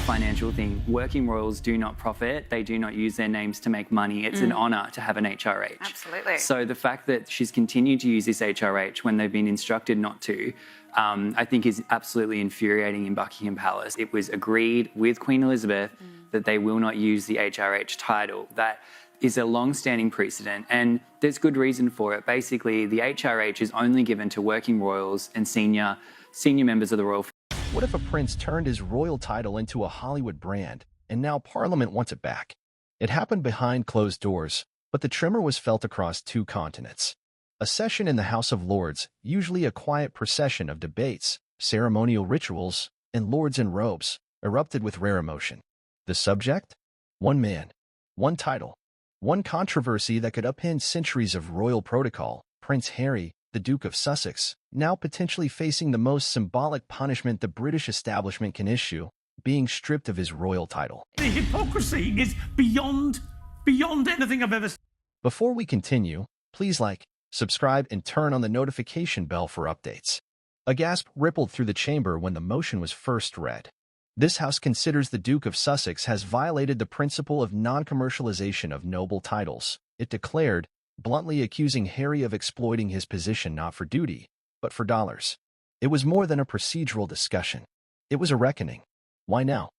financial thing. Working royals do not profit. They do not use their names to make money. It's an honour to have an HRH. Absolutely. So the fact that she's continued to use this HRH when they've been instructed not to, I think is absolutely infuriating in Buckingham Palace. It was agreed with Queen Elizabeth that they will not use the HRH title. That is a long-standing precedent, and there's good reason for it. Basically, the HRH is only given to working royals and senior members of the royal family. What if a prince turned his royal title into a Hollywood brand, and now Parliament wants it back? It happened behind closed doors, but the tremor was felt across 2 continents. A session in the House of Lords, usually a quiet procession of debates, ceremonial rituals, and lords in robes, erupted with rare emotion. The subject? One man, one title, one controversy that could upend centuries of royal protocol. Prince Harry, the Duke of Sussex, now potentially facing the most symbolic punishment the British establishment can issue, being stripped of his royal title. The hypocrisy is beyond anything I've ever seen. Before we continue, please like, subscribe, and turn on the notification bell for updates. A gasp rippled through the chamber when the motion was first read. This House considers the Duke of Sussex has violated the principle of non-commercialization of noble titles, it declared, bluntly accusing Harry of exploiting his position not for duty, but for dollars. It was more than a procedural discussion. It was a reckoning. Why now?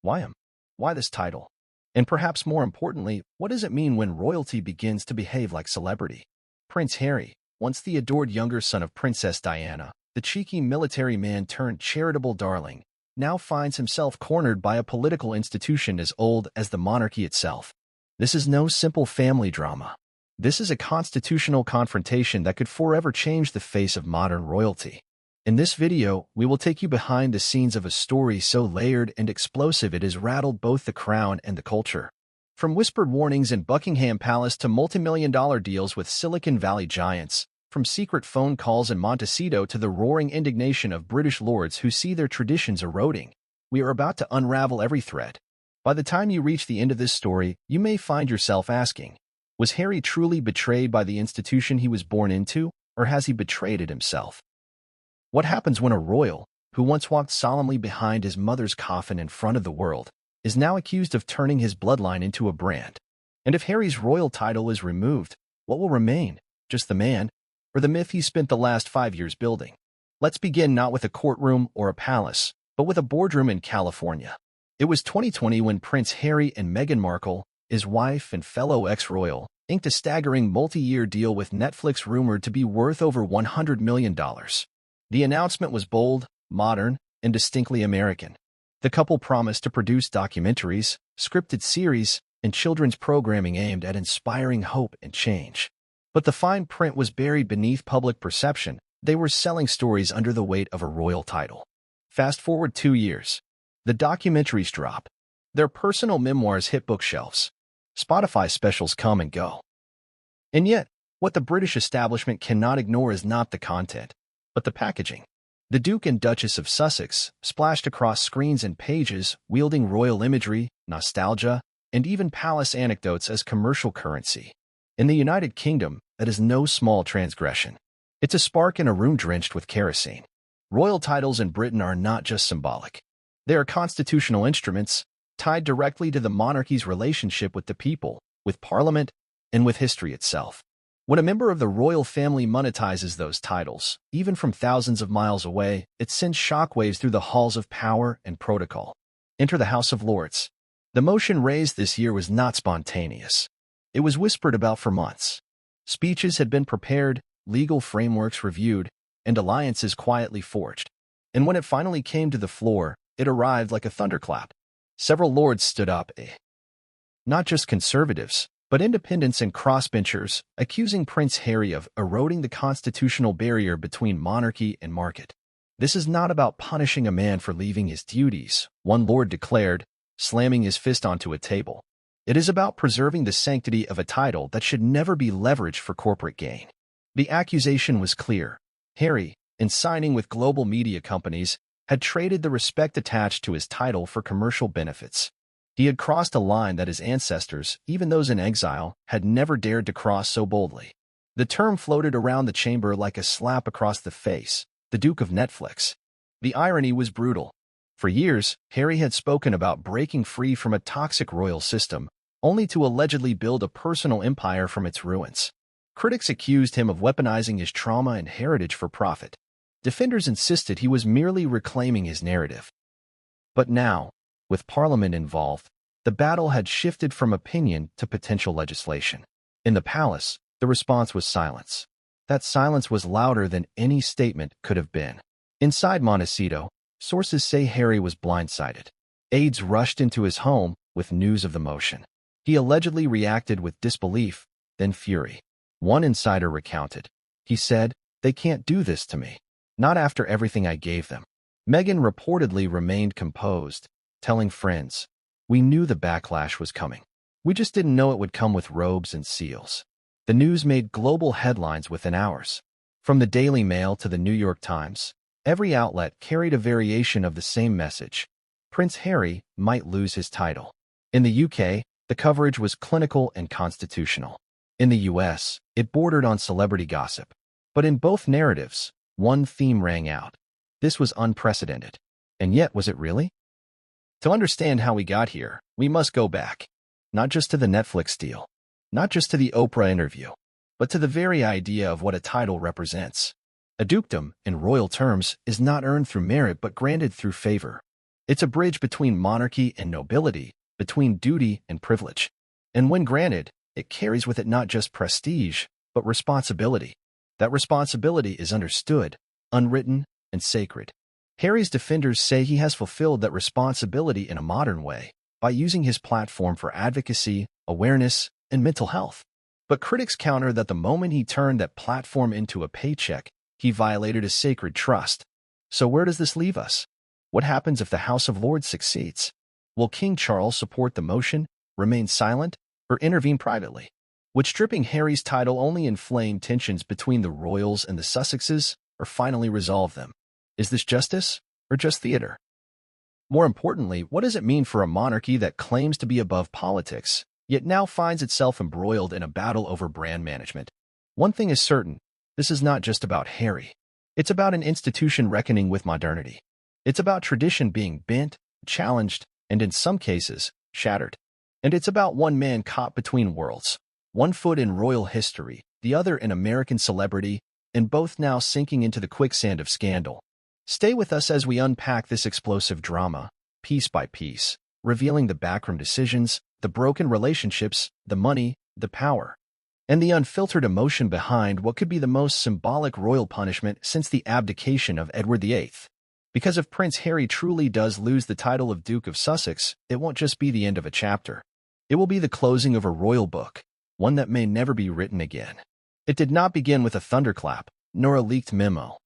Why him? Why this title? And perhaps more importantly, what does it mean when royalty begins to behave like celebrity? Prince Harry, once the adored younger son of Princess Diana, the cheeky military man turned charitable darling, now finds himself cornered by a political institution as old as the monarchy itself. This is no simple family drama. This is a constitutional confrontation that could forever change the face of modern royalty. In this video, we will take you behind the scenes of a story so layered and explosive it has rattled both the crown and the culture. From whispered warnings in Buckingham Palace to multi-million-dollar deals with Silicon Valley giants, from secret phone calls in Montecito to the roaring indignation of British lords who see their traditions eroding, we are about to unravel every thread. By the time you reach the end of this story, you may find yourself asking, was Harry truly betrayed by the institution he was born into, or has he betrayed it himself? What happens when a royal, who once walked solemnly behind his mother's coffin in front of the world, is now accused of turning his bloodline into a brand? And if Harry's royal title is removed, what will remain? Just the man, or the myth he spent the last 5 years building? Let's begin not with a courtroom or a palace, but with a boardroom in California. It was 2020 when Prince Harry and Meghan Markle, his wife and fellow ex-royal, inked a staggering multi-year deal with Netflix rumored to be worth over $100 million. The announcement was bold, modern, and distinctly American. The couple promised to produce documentaries, scripted series, and children's programming aimed at inspiring hope and change. But the fine print was buried beneath public perception. They were selling stories under the weight of a royal title. Fast forward 2 years. The documentaries drop. Their personal memoirs hit bookshelves. Spotify specials come and go. And yet, what the British establishment cannot ignore is not the content, but the packaging. The Duke and Duchess of Sussex splashed across screens and pages, wielding royal imagery, nostalgia, and even palace anecdotes as commercial currency. In the United Kingdom, that is no small transgression. It's a spark in a room drenched with kerosene. Royal titles in Britain are not just symbolic. They are constitutional instruments, tied directly to the monarchy's relationship with the people, with Parliament, and with history itself. When a member of the royal family monetizes those titles, even from thousands of miles away, it sends shockwaves through the halls of power and protocol. Enter the House of Lords. The motion raised this year was not spontaneous. It was whispered about for months. Speeches had been prepared, legal frameworks reviewed, and alliances quietly forged. And when it finally came to the floor, it arrived like a thunderclap. Several lords stood up, not just conservatives, but independents and crossbenchers, accusing Prince Harry of eroding the constitutional barrier between monarchy and market. This is not about punishing a man for leaving his duties, one lord declared, slamming his fist onto a table. It is about preserving the sanctity of a title that should never be leveraged for corporate gain. The accusation was clear. Harry, in signing with global media companies, had traded the respect attached to his title for commercial benefits. He had crossed a line that his ancestors, even those in exile, had never dared to cross so boldly. The term floated around the chamber like a slap across the face, the Duke of Netflix. The irony was brutal. For years, Harry had spoken about breaking free from a toxic royal system, only to allegedly build a personal empire from its ruins. Critics accused him of weaponizing his trauma and heritage for profit. Defenders insisted he was merely reclaiming his narrative. But now, with Parliament involved, the battle had shifted from opinion to potential legislation. In the palace, the response was silence. That silence was louder than any statement could have been. Inside Montecito, sources say Harry was blindsided. Aides rushed into his home with news of the motion. He allegedly reacted with disbelief, then fury. One insider recounted. He said, "They can't do this to me. Not after everything I gave them." Meghan reportedly remained composed, telling friends, "We knew the backlash was coming. We just didn't know it would come with robes and seals." The news made global headlines within hours. From the Daily Mail to the New York Times, every outlet carried a variation of the same message. Prince Harry might lose his title. In the UK, the coverage was clinical and constitutional. In the US, it bordered on celebrity gossip. But in both narratives, one theme rang out. This was unprecedented. And yet, was it really? To understand how we got here, we must go back. Not just to the Netflix deal, not just to the Oprah interview, but to the very idea of what a title represents. A dukedom, in royal terms, is not earned through merit but granted through favor. It's a bridge between monarchy and nobility, between duty and privilege. And when granted, it carries with it not just prestige, but responsibility. That responsibility is understood, unwritten, and sacred. Harry's defenders say he has fulfilled that responsibility in a modern way, by using his platform for advocacy, awareness, and mental health. But critics counter that the moment he turned that platform into a paycheck, he violated a sacred trust. So where does this leave us? What happens if the House of Lords succeeds? Will King Charles support the motion, remain silent, or intervene privately? Would stripping Harry's title only inflame tensions between the royals and the Sussexes, or finally resolve them? Is this justice, or just theater? More importantly, what does it mean for a monarchy that claims to be above politics, yet now finds itself embroiled in a battle over brand management? One thing is certain, this is not just about Harry. It's about an institution reckoning with modernity. It's about tradition being bent, challenged, and in some cases, shattered. And it's about one man caught between worlds, one foot in royal history, the other in American celebrity, and both now sinking into the quicksand of scandal. Stay with us as we unpack this explosive drama, piece by piece, revealing the backroom decisions, the broken relationships, the money, the power, and the unfiltered emotion behind what could be the most symbolic royal punishment since the abdication of Edward VIII. Because if Prince Harry truly does lose the title of Duke of Sussex, it won't just be the end of a chapter. It will be the closing of a royal book, one that may never be written again. It did not begin with a thunderclap, nor a leaked memo.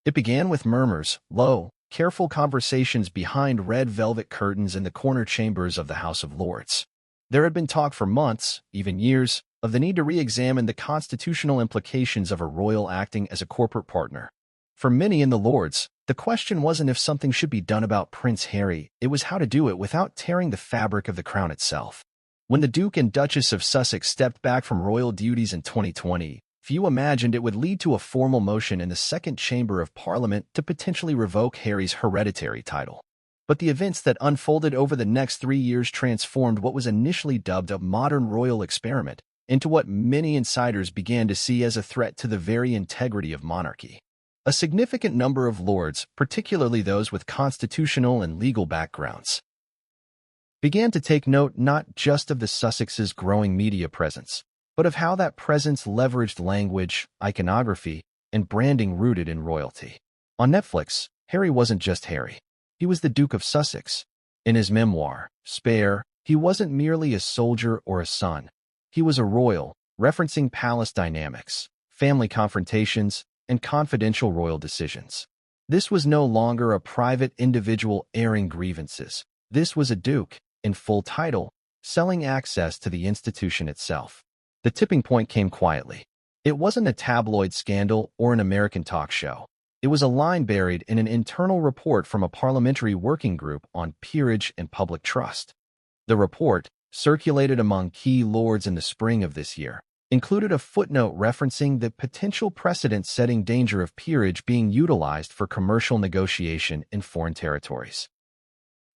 It began with murmurs, low, careful conversations behind red velvet curtains in the corner chambers of the House of Lords. There had been talk for months, even years, of the need to re-examine the constitutional implications of a royal acting as a corporate partner. For many in the Lords, the question wasn't if something should be done about Prince Harry, it was how to do it without tearing the fabric of the crown itself. When the Duke and Duchess of Sussex stepped back from royal duties in 2020, few imagined it would lead to a formal motion in the second chamber of Parliament to potentially revoke Harry's hereditary title. But the events that unfolded over the next 3 years transformed what was initially dubbed a modern royal experiment into what many insiders began to see as a threat to the very integrity of monarchy. A significant number of lords, particularly those with constitutional and legal backgrounds, began to take note not just of the Sussexes' growing media presence, but of how that presence leveraged language, iconography, and branding rooted in royalty. On Netflix, Harry wasn't just Harry. He was the Duke of Sussex. In his memoir, Spare, he wasn't merely a soldier or a son. He was a royal, referencing palace dynamics, family confrontations, and confidential royal decisions. This was no longer a private individual airing grievances. This was a duke, in full title, selling access to the institution itself. The tipping point came quietly. It wasn't a tabloid scandal or an American talk show. It was a line buried in an internal report from a parliamentary working group on peerage and public trust. The report, circulated among key lords in the spring of this year, included a footnote referencing the potential precedent-setting danger of peerage being utilized for commercial negotiation in foreign territories.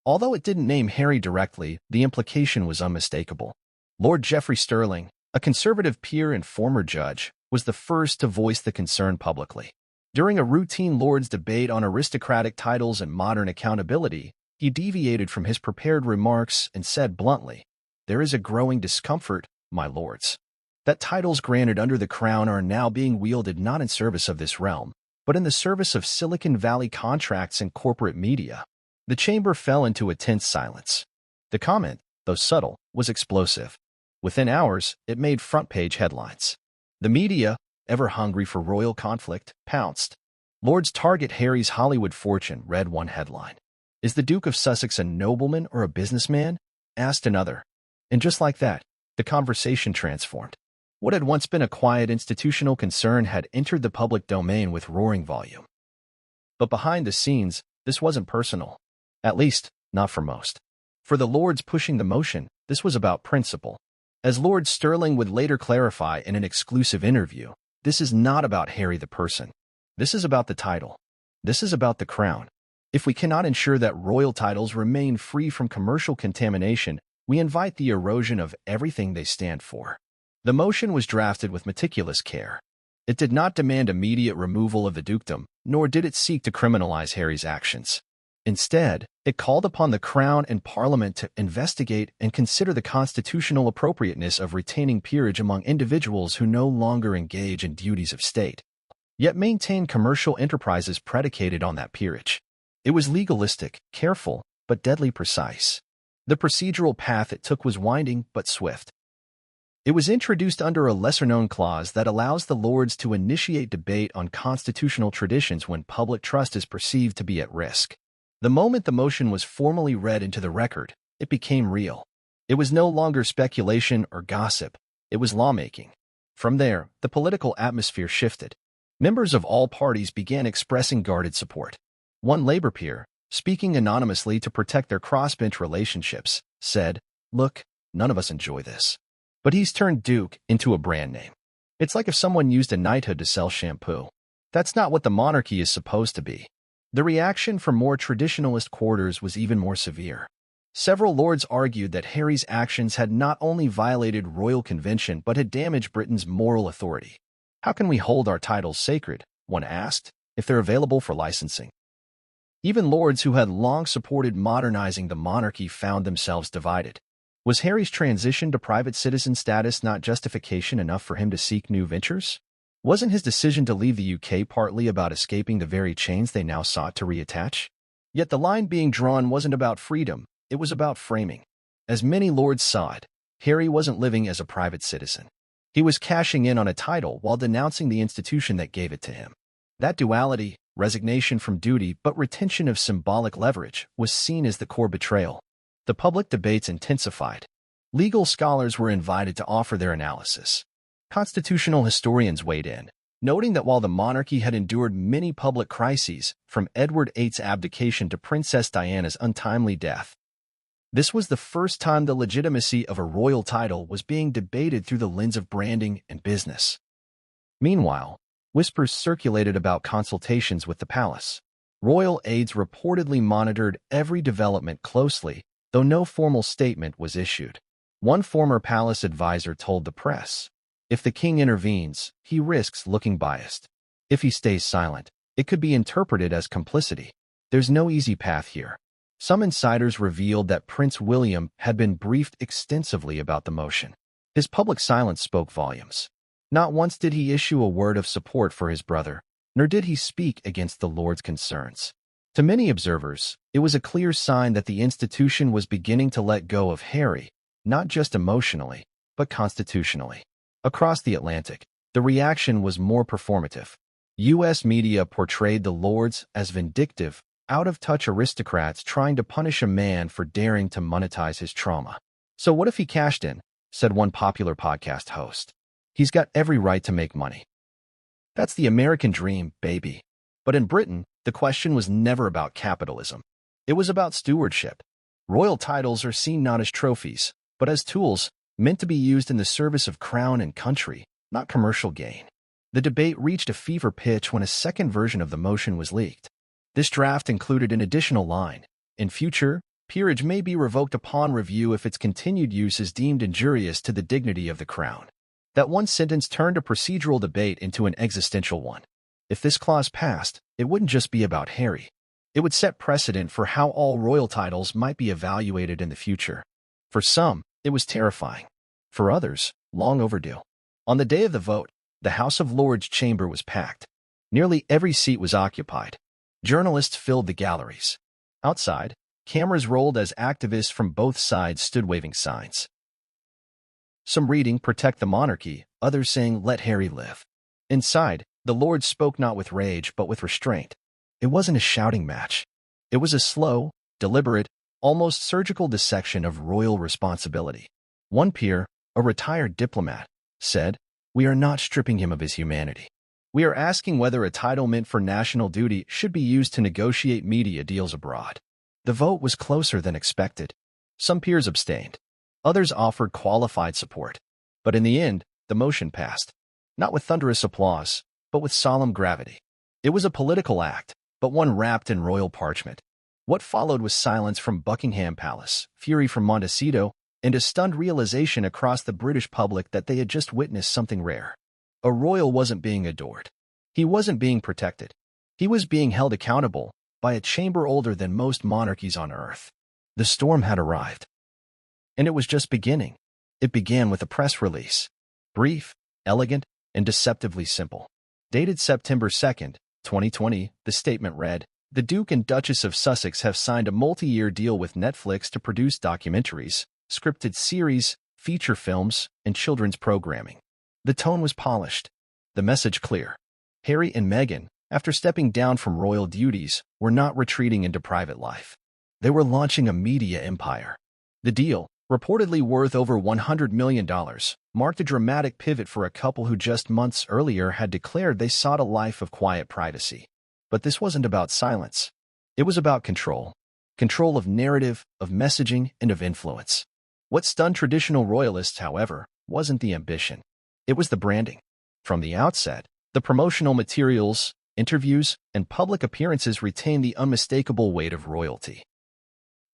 Although it didn't name Harry directly, the implication was unmistakable. Lord Geoffrey Sterling, a conservative peer and former judge, was the first to voice the concern publicly. During a routine Lords debate on aristocratic titles and modern accountability, he deviated from his prepared remarks and said bluntly, "There is a growing discomfort, my lords, that titles granted under the crown are now being wielded not in service of this realm, but in the service of Silicon Valley contracts and corporate media." The chamber fell into a tense silence. The comment, though subtle, was explosive. Within hours, it made front-page headlines. The media, ever hungry for royal conflict, pounced. Lords target Harry's Hollywood fortune, read one headline. Is the Duke of Sussex a nobleman or a businessman? Asked another. And just like that, the conversation transformed. What had once been a quiet institutional concern had entered the public domain with roaring volume. But behind the scenes, this wasn't personal. At least, not for most. For the lords pushing the motion, this was about principle. As Lord Sterling would later clarify in an exclusive interview, this is not about Harry the person. This is about the title. This is about the crown. If we cannot ensure that royal titles remain free from commercial contamination, we invite the erosion of everything they stand for. The motion was drafted with meticulous care. It did not demand immediate removal of the dukedom, nor did it seek to criminalize Harry's actions. Instead, it called upon the Crown and Parliament to investigate and consider the constitutional appropriateness of retaining peerage among individuals who no longer engage in duties of state, yet maintain commercial enterprises predicated on that peerage. It was legalistic, careful, but deadly precise. The procedural path it took was winding but swift. It was introduced under a lesser-known clause that allows the Lords to initiate debate on constitutional traditions when public trust is perceived to be at risk. The moment the motion was formally read into the record, it became real. It was no longer speculation or gossip. It was lawmaking. From there, the political atmosphere shifted. Members of all parties began expressing guarded support. One Labour peer, speaking anonymously to protect their crossbench relationships, said, "Look, none of us enjoy this. But he's turned Duke into a brand name. It's like if someone used a knighthood to sell shampoo. That's not what the monarchy is supposed to be." The reaction from more traditionalist quarters was even more severe. Several lords argued that Harry's actions had not only violated royal convention but had damaged Britain's moral authority. How can we hold our titles sacred, one asked, if they're available for licensing? Even lords who had long supported modernizing the monarchy found themselves divided. Was Harry's transition to private citizen status not justification enough for him to seek new ventures? Wasn't his decision to leave the UK partly about escaping the very chains they now sought to reattach? Yet the line being drawn wasn't about freedom, it was about framing. As many lords saw it, Harry wasn't living as a private citizen. He was cashing in on a title while denouncing the institution that gave it to him. That duality, resignation from duty but retention of symbolic leverage, was seen as the core betrayal. The public debates intensified. Legal scholars were invited to offer their analysis. Constitutional historians weighed in, noting that while the monarchy had endured many public crises, from Edward VIII's abdication to Princess Diana's untimely death, this was the first time the legitimacy of a royal title was being debated through the lens of branding and business. Meanwhile, whispers circulated about consultations with the palace. Royal aides reportedly monitored every development closely, though no formal statement was issued. One former palace advisor told the press, "If the king intervenes, he risks looking biased. If he stays silent, it could be interpreted as complicity. There's no easy path here." Some insiders revealed that Prince William had been briefed extensively about the motion. His public silence spoke volumes. Not once did he issue a word of support for his brother, nor did he speak against the Lord's concerns. To many observers, it was a clear sign that the institution was beginning to let go of Harry, not just emotionally, but constitutionally. Across the Atlantic, the reaction was more performative. U.S. media portrayed the Lords as vindictive, out-of-touch aristocrats trying to punish a man for daring to monetize his trauma. "So what if he cashed in?" said one popular podcast host. "He's got every right to make money." That's the American dream, baby. But in Britain, the question was never about capitalism. It was about stewardship. Royal titles are seen not as trophies, but as tools, meant to be used in the service of crown and country, not commercial gain. The debate reached a fever pitch when a second version of the motion was leaked. This draft included an additional line: in future, peerage may be revoked upon review if its continued use is deemed injurious to the dignity of the crown. That one sentence turned a procedural debate into an existential one. If this clause passed, it wouldn't just be about Harry. It would set precedent for how all royal titles might be evaluated in the future. For some, it was terrifying. For others, long overdue. On the day of the vote, the House of Lords chamber was packed. Nearly every seat was occupied. Journalists filled the galleries. Outside, cameras rolled as activists from both sides stood waving signs. Some reading "Protect the Monarchy," others saying "Let Harry live." Inside, the Lords spoke not with rage but with restraint. It wasn't a shouting match. It was a slow, deliberate, almost surgical dissection of royal responsibility. One peer, a retired diplomat, said, "We are not stripping him of his humanity. We are asking whether a title meant for national duty should be used to negotiate media deals abroad." The vote was closer than expected. Some peers abstained. Others offered qualified support. But in the end, the motion passed. Not with thunderous applause, but with solemn gravity. It was a political act, but one wrapped in royal parchment. What followed was silence from Buckingham Palace, fury from Montecito, and a stunned realization across the British public that they had just witnessed something rare. A royal wasn't being adored. He wasn't being protected. He was being held accountable by a chamber older than most monarchies on earth. The storm had arrived. And it was just beginning. It began with a press release. Brief, elegant, and deceptively simple. Dated September 2nd, 2020, the statement read, "The Duke and Duchess of Sussex have signed a multi-year deal with Netflix to produce documentaries, scripted series, feature films, and children's programming." The tone was polished. The message clear. Harry and Meghan, after stepping down from royal duties, were not retreating into private life. They were launching a media empire. The deal, reportedly worth over $100 million, marked a dramatic pivot for a couple who just months earlier had declared they sought a life of quiet privacy. But this wasn't about silence. It was about control. Control of narrative, of messaging, and of influence. What stunned traditional royalists, however, wasn't the ambition. It was the branding. From the outset, the promotional materials, interviews, and public appearances retained the unmistakable weight of royalty.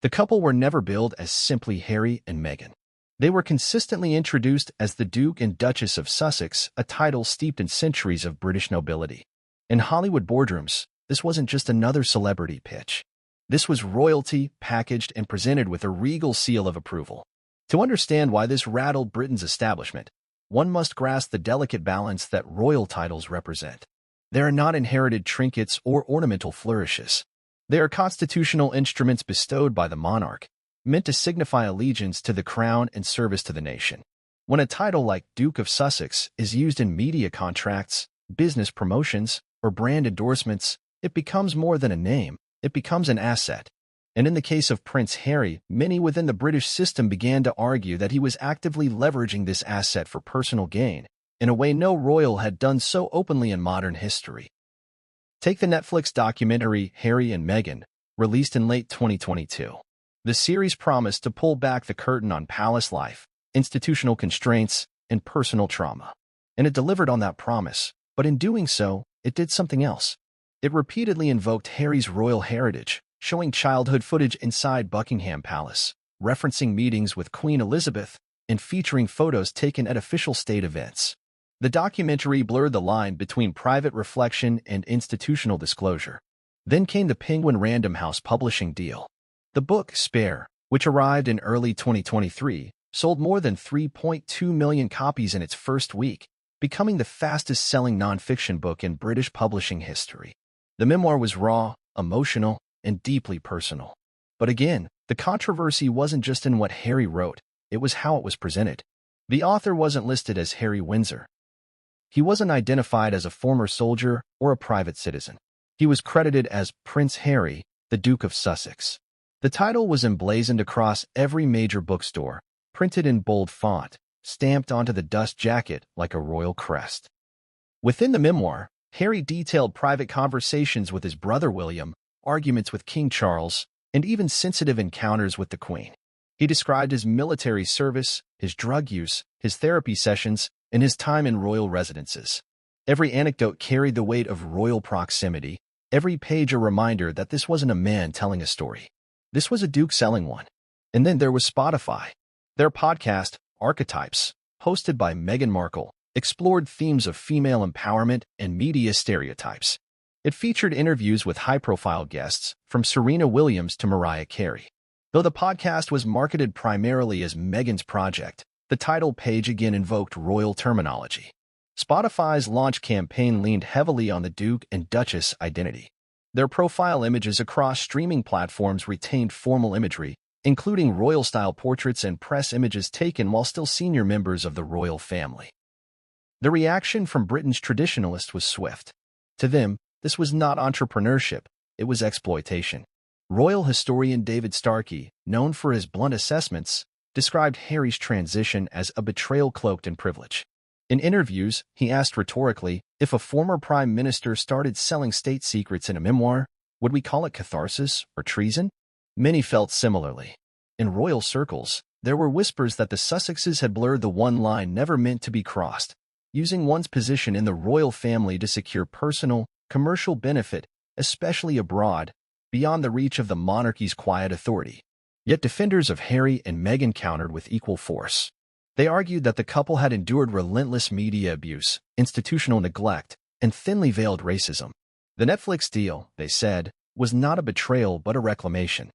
The couple were never billed as simply Harry and Meghan. They were consistently introduced as the Duke and Duchess of Sussex, a title steeped in centuries of British nobility. In Hollywood boardrooms, this wasn't just another celebrity pitch. This was royalty packaged and presented with a regal seal of approval. To understand why this rattled Britain's establishment, one must grasp the delicate balance that royal titles represent. They are not inherited trinkets or ornamental flourishes. They are constitutional instruments bestowed by the monarch, meant to signify allegiance to the crown and service to the nation. When a title like Duke of Sussex is used in media contracts, business promotions, or brand endorsements, it becomes more than a name, it becomes an asset. And in the case of Prince Harry, many within the British system began to argue that he was actively leveraging this asset for personal gain, in a way no royal had done so openly in modern history. Take the Netflix documentary Harry and Meghan, released in late 2022. The series promised to pull back the curtain on palace life, institutional constraints, and personal trauma. And it delivered on that promise, but in doing so, it did something else. It repeatedly invoked Harry's royal heritage, showing childhood footage inside Buckingham Palace, referencing meetings with Queen Elizabeth, and featuring photos taken at official state events. The documentary blurred the line between private reflection and institutional disclosure. Then came the Penguin Random House publishing deal. The book, Spare, which arrived in early 2023, sold more than 3.2 million copies in its first week, becoming the fastest-selling nonfiction book in British publishing history. The memoir was raw, emotional, and deeply personal. But again, the controversy wasn't just in what Harry wrote, it was how it was presented. The author wasn't listed as Harry Windsor. He wasn't identified as a former soldier or a private citizen. He was credited as Prince Harry, the Duke of Sussex. The title was emblazoned across every major bookstore, printed in bold font, stamped onto the dust jacket like a royal crest. Within the memoir, Harry detailed private conversations with his brother William, arguments with King Charles, and even sensitive encounters with the Queen. He described his military service, his drug use, his therapy sessions, and his time in royal residences. Every anecdote carried the weight of royal proximity, every page a reminder that this wasn't a man telling a story. This was a duke selling one. And then there was Spotify. Their podcast, Archetypes, hosted by Meghan Markle, explored themes of female empowerment and media stereotypes. It featured interviews with high-profile guests, from Serena Williams to Mariah Carey. Though the podcast was marketed primarily as Meghan's project, the title page again invoked royal terminology. Spotify's launch campaign leaned heavily on the Duke and Duchess identity. Their profile images across streaming platforms retained formal imagery, including royal-style portraits and press images taken while still senior members of the royal family. The reaction from Britain's traditionalists was swift. To them, this was not entrepreneurship, it was exploitation. Royal historian David Starkey, known for his blunt assessments, described Harry's transition as a betrayal cloaked in privilege. In interviews, he asked rhetorically, if a former prime minister started selling state secrets in a memoir, would we call it catharsis or treason? Many felt similarly. In royal circles, there were whispers that the Sussexes had blurred the one line never meant to be crossed, using one's position in the royal family to secure personal, commercial benefit, especially abroad, beyond the reach of the monarchy's quiet authority. Yet defenders of Harry and Meghan countered with equal force. They argued that the couple had endured relentless media abuse, institutional neglect, and thinly veiled racism. The Netflix deal, they said, was not a betrayal but a reclamation.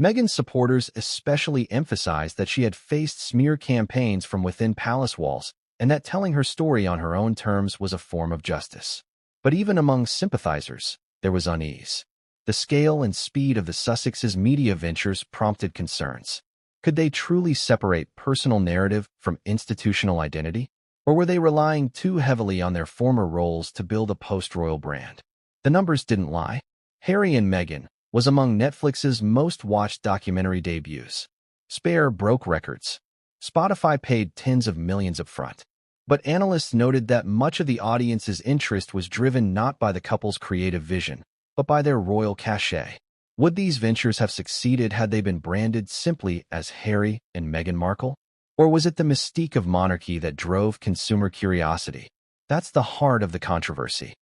Meghan's supporters especially emphasized that she had faced smear campaigns from within palace walls and that telling her story on her own terms was a form of justice. But even among sympathizers, there was unease. The scale and speed of the Sussexes' media ventures prompted concerns. Could they truly separate personal narrative from institutional identity? Or were they relying too heavily on their former roles to build a post-royal brand? The numbers didn't lie. Harry and Meghan was among Netflix's most-watched documentary debuts. Spare broke records. Spotify paid tens of millions upfront. But analysts noted that much of the audience's interest was driven not by the couple's creative vision, but by their royal cachet. Would these ventures have succeeded had they been branded simply as Harry and Meghan Markle? Or was it the mystique of monarchy that drove consumer curiosity? That's the heart of the controversy.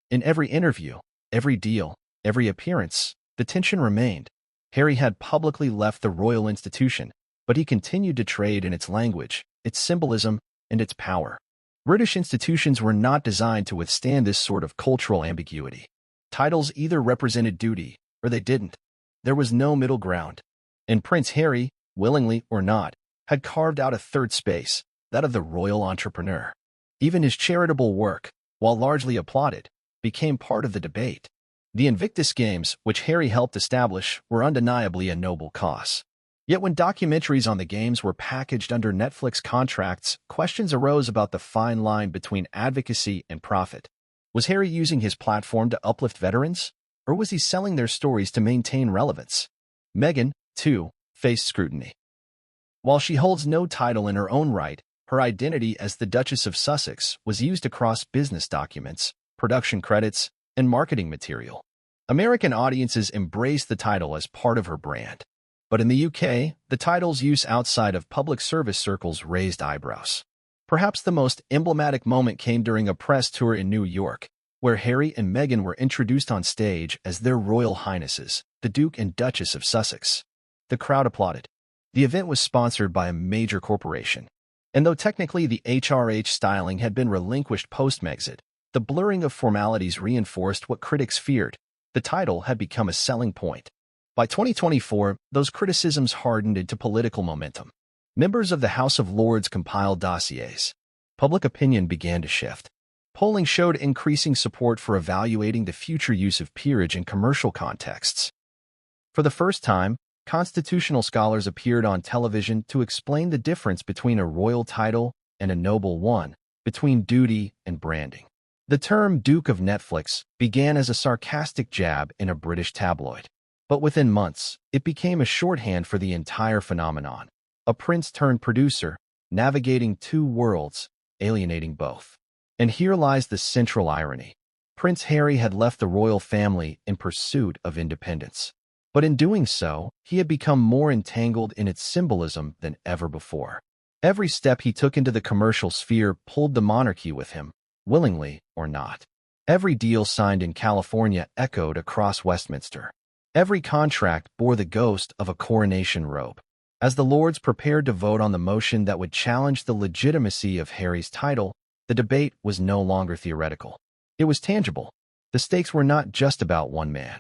In every interview, every deal, every appearance, the tension remained. Harry had publicly left the royal institution, but he continued to trade in its language, its symbolism, and its power. British institutions were not designed to withstand this sort of cultural ambiguity. Titles either represented duty, or they didn't. There was no middle ground. And Prince Harry, willingly or not, had carved out a third space, that of the royal entrepreneur. Even his charitable work, while largely applauded, became part of the debate. The Invictus Games, which Harry helped establish, were undeniably a noble cause. Yet when documentaries on the games were packaged under Netflix contracts, questions arose about the fine line between advocacy and profit. Was Harry using his platform to uplift veterans? Or was he selling their stories to maintain relevance? Meghan, too, faced scrutiny. While she holds no title in her own right, her identity as the Duchess of Sussex was used across business documents, production credits, and marketing material. American audiences embraced the title as part of her brand. But in the UK, the title's use outside of public service circles raised eyebrows. Perhaps the most emblematic moment came during a press tour in New York, where Harry and Meghan were introduced on stage as their Royal Highnesses, the Duke and Duchess of Sussex. The crowd applauded. The event was sponsored by a major corporation. And though technically the HRH styling had been relinquished post-Megxit, the blurring of formalities reinforced what critics feared. The title had become a selling point. By 2024, those criticisms hardened into political momentum. Members of the House of Lords compiled dossiers. Public opinion began to shift. Polling showed increasing support for evaluating the future use of peerage in commercial contexts. For the first time, constitutional scholars appeared on television to explain the difference between a royal title and a noble one, between duty and branding. The term Duke of Netflix began as a sarcastic jab in a British tabloid. But within months, it became a shorthand for the entire phenomenon. A prince-turned-producer, navigating two worlds, alienating both. And here lies the central irony. Prince Harry had left the royal family in pursuit of independence. But in doing so, he had become more entangled in its symbolism than ever before. Every step he took into the commercial sphere pulled the monarchy with him, willingly or not. Every deal signed in California echoed across Westminster. Every contract bore the ghost of a coronation robe. As the Lords prepared to vote on the motion that would challenge the legitimacy of Harry's title, the debate was no longer theoretical. It was tangible. The stakes were not just about one man,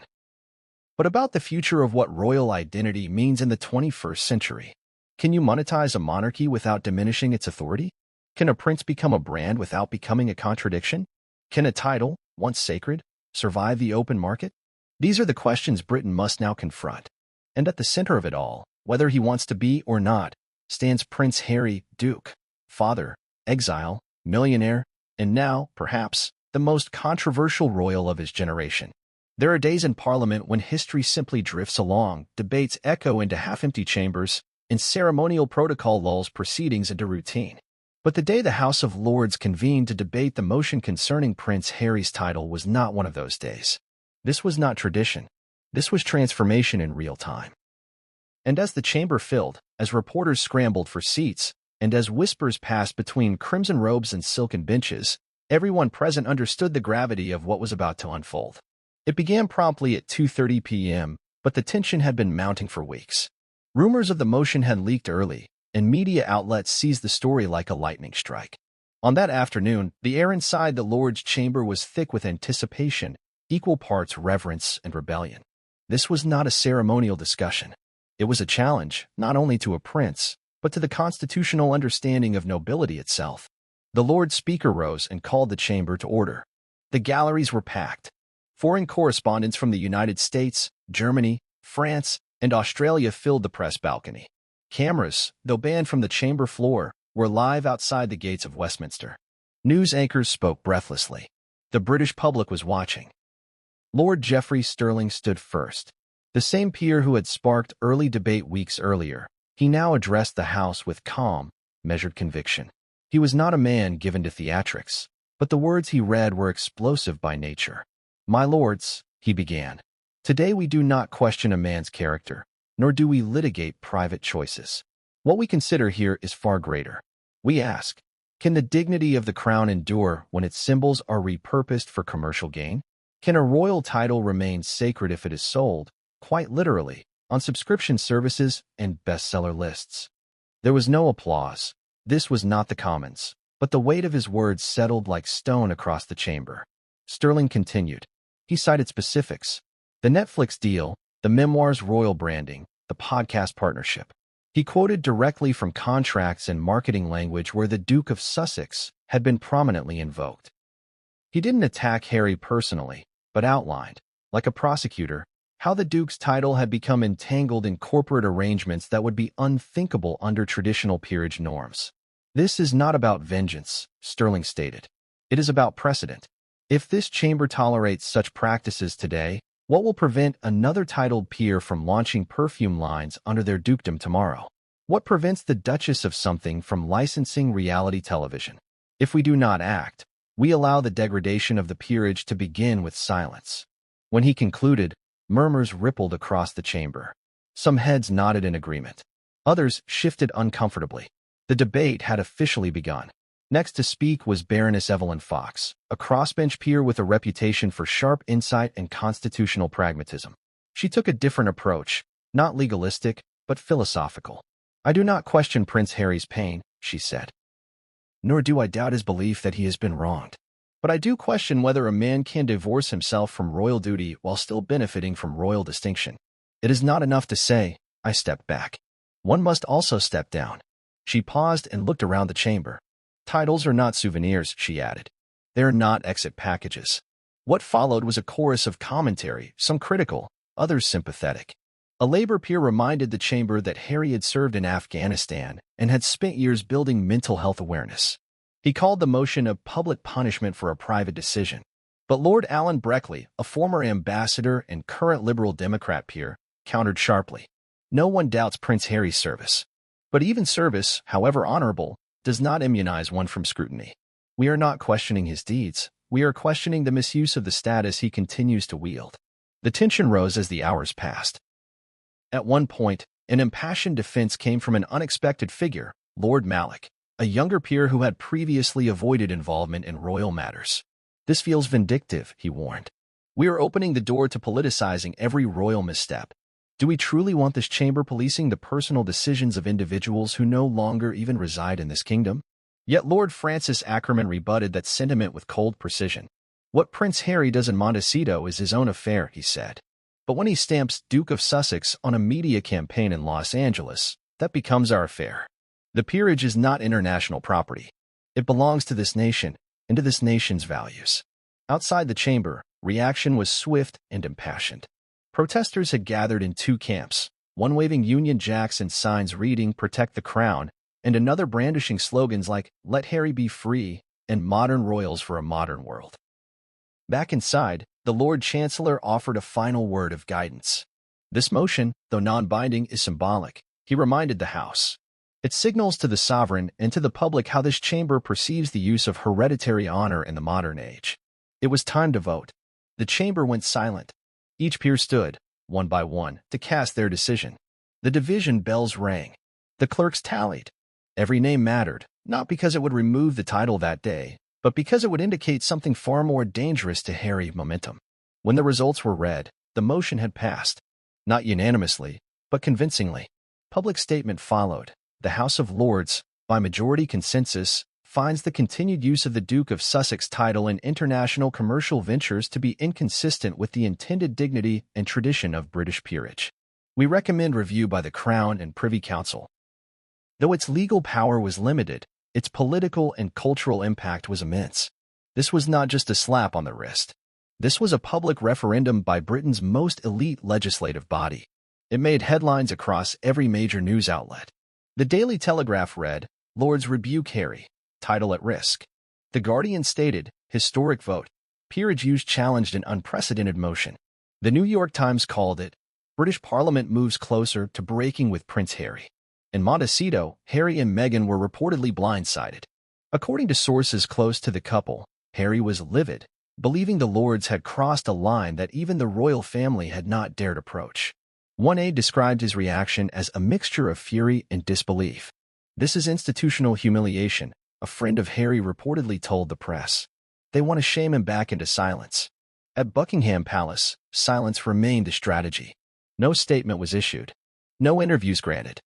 but about the future of what royal identity means in the 21st century. Can you monetize a monarchy without diminishing its authority? Can a prince become a brand without becoming a contradiction? Can a title, once sacred, survive the open market? These are the questions Britain must now confront. And at the center of it all, whether he wants to be or not, stands Prince Harry, Duke, father, exile, millionaire, and now, perhaps, the most controversial royal of his generation. There are days in Parliament when history simply drifts along, debates echo into half-empty chambers, and ceremonial protocol lulls proceedings into routine. But the day the House of Lords convened to debate the motion concerning Prince Harry's title was not one of those days. This was not tradition. This was transformation in real time. And as the chamber filled, as reporters scrambled for seats, and as whispers passed between crimson robes and silken benches, everyone present understood the gravity of what was about to unfold. It began promptly at 2:30 p.m., but the tension had been mounting for weeks. Rumors of the motion had leaked early, and media outlets seized the story like a lightning strike. On that afternoon, the air inside the Lords' chamber was thick with anticipation, equal parts reverence and rebellion. This was not a ceremonial discussion. It was a challenge, not only to a prince, but to the constitutional understanding of nobility itself. The Lord Speaker rose and called the chamber to order. The galleries were packed. Foreign correspondents from the United States, Germany, France, and Australia filled the press balcony. Cameras, though banned from the chamber floor, were live outside the gates of Westminster. News anchors spoke breathlessly. The British public was watching. Lord Geoffrey Sterling stood first. The same peer who had sparked early debate weeks earlier, he now addressed the House with calm, measured conviction. He was not a man given to theatrics, but the words he read were explosive by nature. "My lords," he began, "today we do not question a man's character, nor do we litigate private choices. What we consider here is far greater. We ask, can the dignity of the crown endure when its symbols are repurposed for commercial gain? Can a royal title remain sacred if it is sold, quite literally, on subscription services and bestseller lists?" There was no applause. This was not the Commons, but the weight of his words settled like stone across the chamber. Sterling continued. He cited specifics: the Netflix deal, the memoir's royal branding, the podcast partnership. He quoted directly from contracts and marketing language where the Duke of Sussex had been prominently invoked. He didn't attack Harry personally, but outlined, like a prosecutor, how the Duke's title had become entangled in corporate arrangements that would be unthinkable under traditional peerage norms. "This is not about vengeance," Sterling stated. "It is about precedent. If this chamber tolerates such practices today, what will prevent another titled peer from launching perfume lines under their dukedom tomorrow? What prevents the Duchess of something from licensing reality television? If we do not act, we allow the degradation of the peerage to begin with silence." When he concluded, murmurs rippled across the chamber. Some heads nodded in agreement. Others shifted uncomfortably. The debate had officially begun. Next to speak was Baroness Evelyn Fox, a crossbench peer with a reputation for sharp insight and constitutional pragmatism. She took a different approach, not legalistic, but philosophical. "I do not question Prince Harry's pain," she said. "Nor do I doubt his belief that he has been wronged. But I do question whether a man can divorce himself from royal duty while still benefiting from royal distinction. It is not enough to say, 'I stepped back.' One must also step down." She paused and looked around the chamber. "Titles are not souvenirs," she added. "They are not exit packages." What followed was a chorus of commentary, some critical, others sympathetic. A Labour peer reminded the chamber that Harry had served in Afghanistan and had spent years building mental health awareness. He called the motion a public punishment for a private decision. But Lord Alan Breckley, a former ambassador and current Liberal Democrat peer, countered sharply. "No one doubts Prince Harry's service. But even service, however honorable, does not immunize one from scrutiny. We are not questioning his deeds. We are questioning the misuse of the status he continues to wield." The tension rose as the hours passed. At one point, an impassioned defense came from an unexpected figure, Lord Malik, a younger peer who had previously avoided involvement in royal matters. "This feels vindictive," he warned. "We are opening the door to politicizing every royal misstep. Do we truly want this chamber policing the personal decisions of individuals who no longer even reside in this kingdom?" Yet Lord Francis Ackerman rebutted that sentiment with cold precision. "What Prince Harry does in Montecito is his own affair," he said. "But when he stamps Duke of Sussex on a media campaign in Los Angeles, that becomes our affair. The peerage is not international property. It belongs to this nation and to this nation's values." Outside the chamber, reaction was swift and impassioned. Protesters had gathered in two camps, one waving Union Jacks and signs reading "Protect the Crown," and another brandishing slogans like "Let Harry be free" and "Modern Royals for a Modern World." Back inside, the Lord Chancellor offered a final word of guidance. "This motion, though non-binding, is symbolic," he reminded the House. "It signals to the sovereign and to the public how this chamber perceives the use of hereditary honor in the modern age." It was time to vote. The chamber went silent. Each peer stood, one by one, to cast their decision. The division bells rang. The clerks tallied. Every name mattered, not because it would remove the title that day, but because it would indicate something far more dangerous to Harry: momentum. When the results were read, the motion had passed. Not unanimously, but convincingly. Public statement followed. The House of Lords, by majority consensus, finds the continued use of the Duke of Sussex title in international commercial ventures to be inconsistent with the intended dignity and tradition of British peerage. We recommend review by the Crown and Privy Council. Though its legal power was limited, its political and cultural impact was immense. This was not just a slap on the wrist. This was a public referendum by Britain's most elite legislative body. It made headlines across every major news outlet. The Daily Telegraph read, "Lords rebuke Harry. Title at risk." The Guardian stated, "Historic vote. Peerage use challenged an unprecedented motion." The New York Times called it, "British Parliament moves closer to breaking with Prince Harry." In Montecito, Harry and Meghan were reportedly blindsided. According to sources close to the couple, Harry was livid, believing the Lords had crossed a line that even the royal family had not dared approach. One aide described his reaction as a mixture of fury and disbelief. "This is institutional humiliation," a friend of Harry reportedly told the press. "They want to shame him back into silence." At Buckingham Palace, silence remained the strategy. No statement was issued. No interviews granted.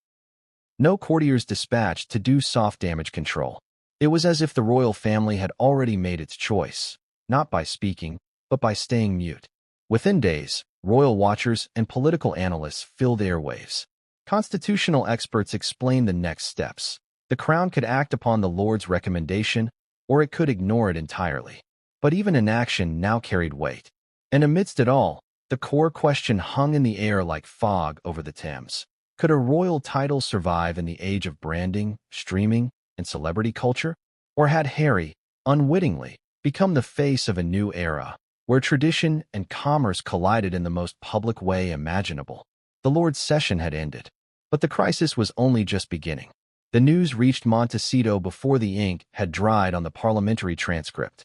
No courtiers dispatched to do soft damage control. It was as if the royal family had already made its choice, not by speaking, but by staying mute. Within days, royal watchers and political analysts filled the airwaves. Constitutional experts explained the next steps. The Crown could act upon the Lords' recommendation, or it could ignore it entirely. But even inaction now carried weight. And amidst it all, the core question hung in the air like fog over the Thames. Could a royal title survive in the age of branding, streaming, and celebrity culture? Or had Harry, unwittingly, become the face of a new era, where tradition and commerce collided in the most public way imaginable? The Lord's session had ended, but the crisis was only just beginning. The news reached Montecito before the ink had dried on the parliamentary transcript.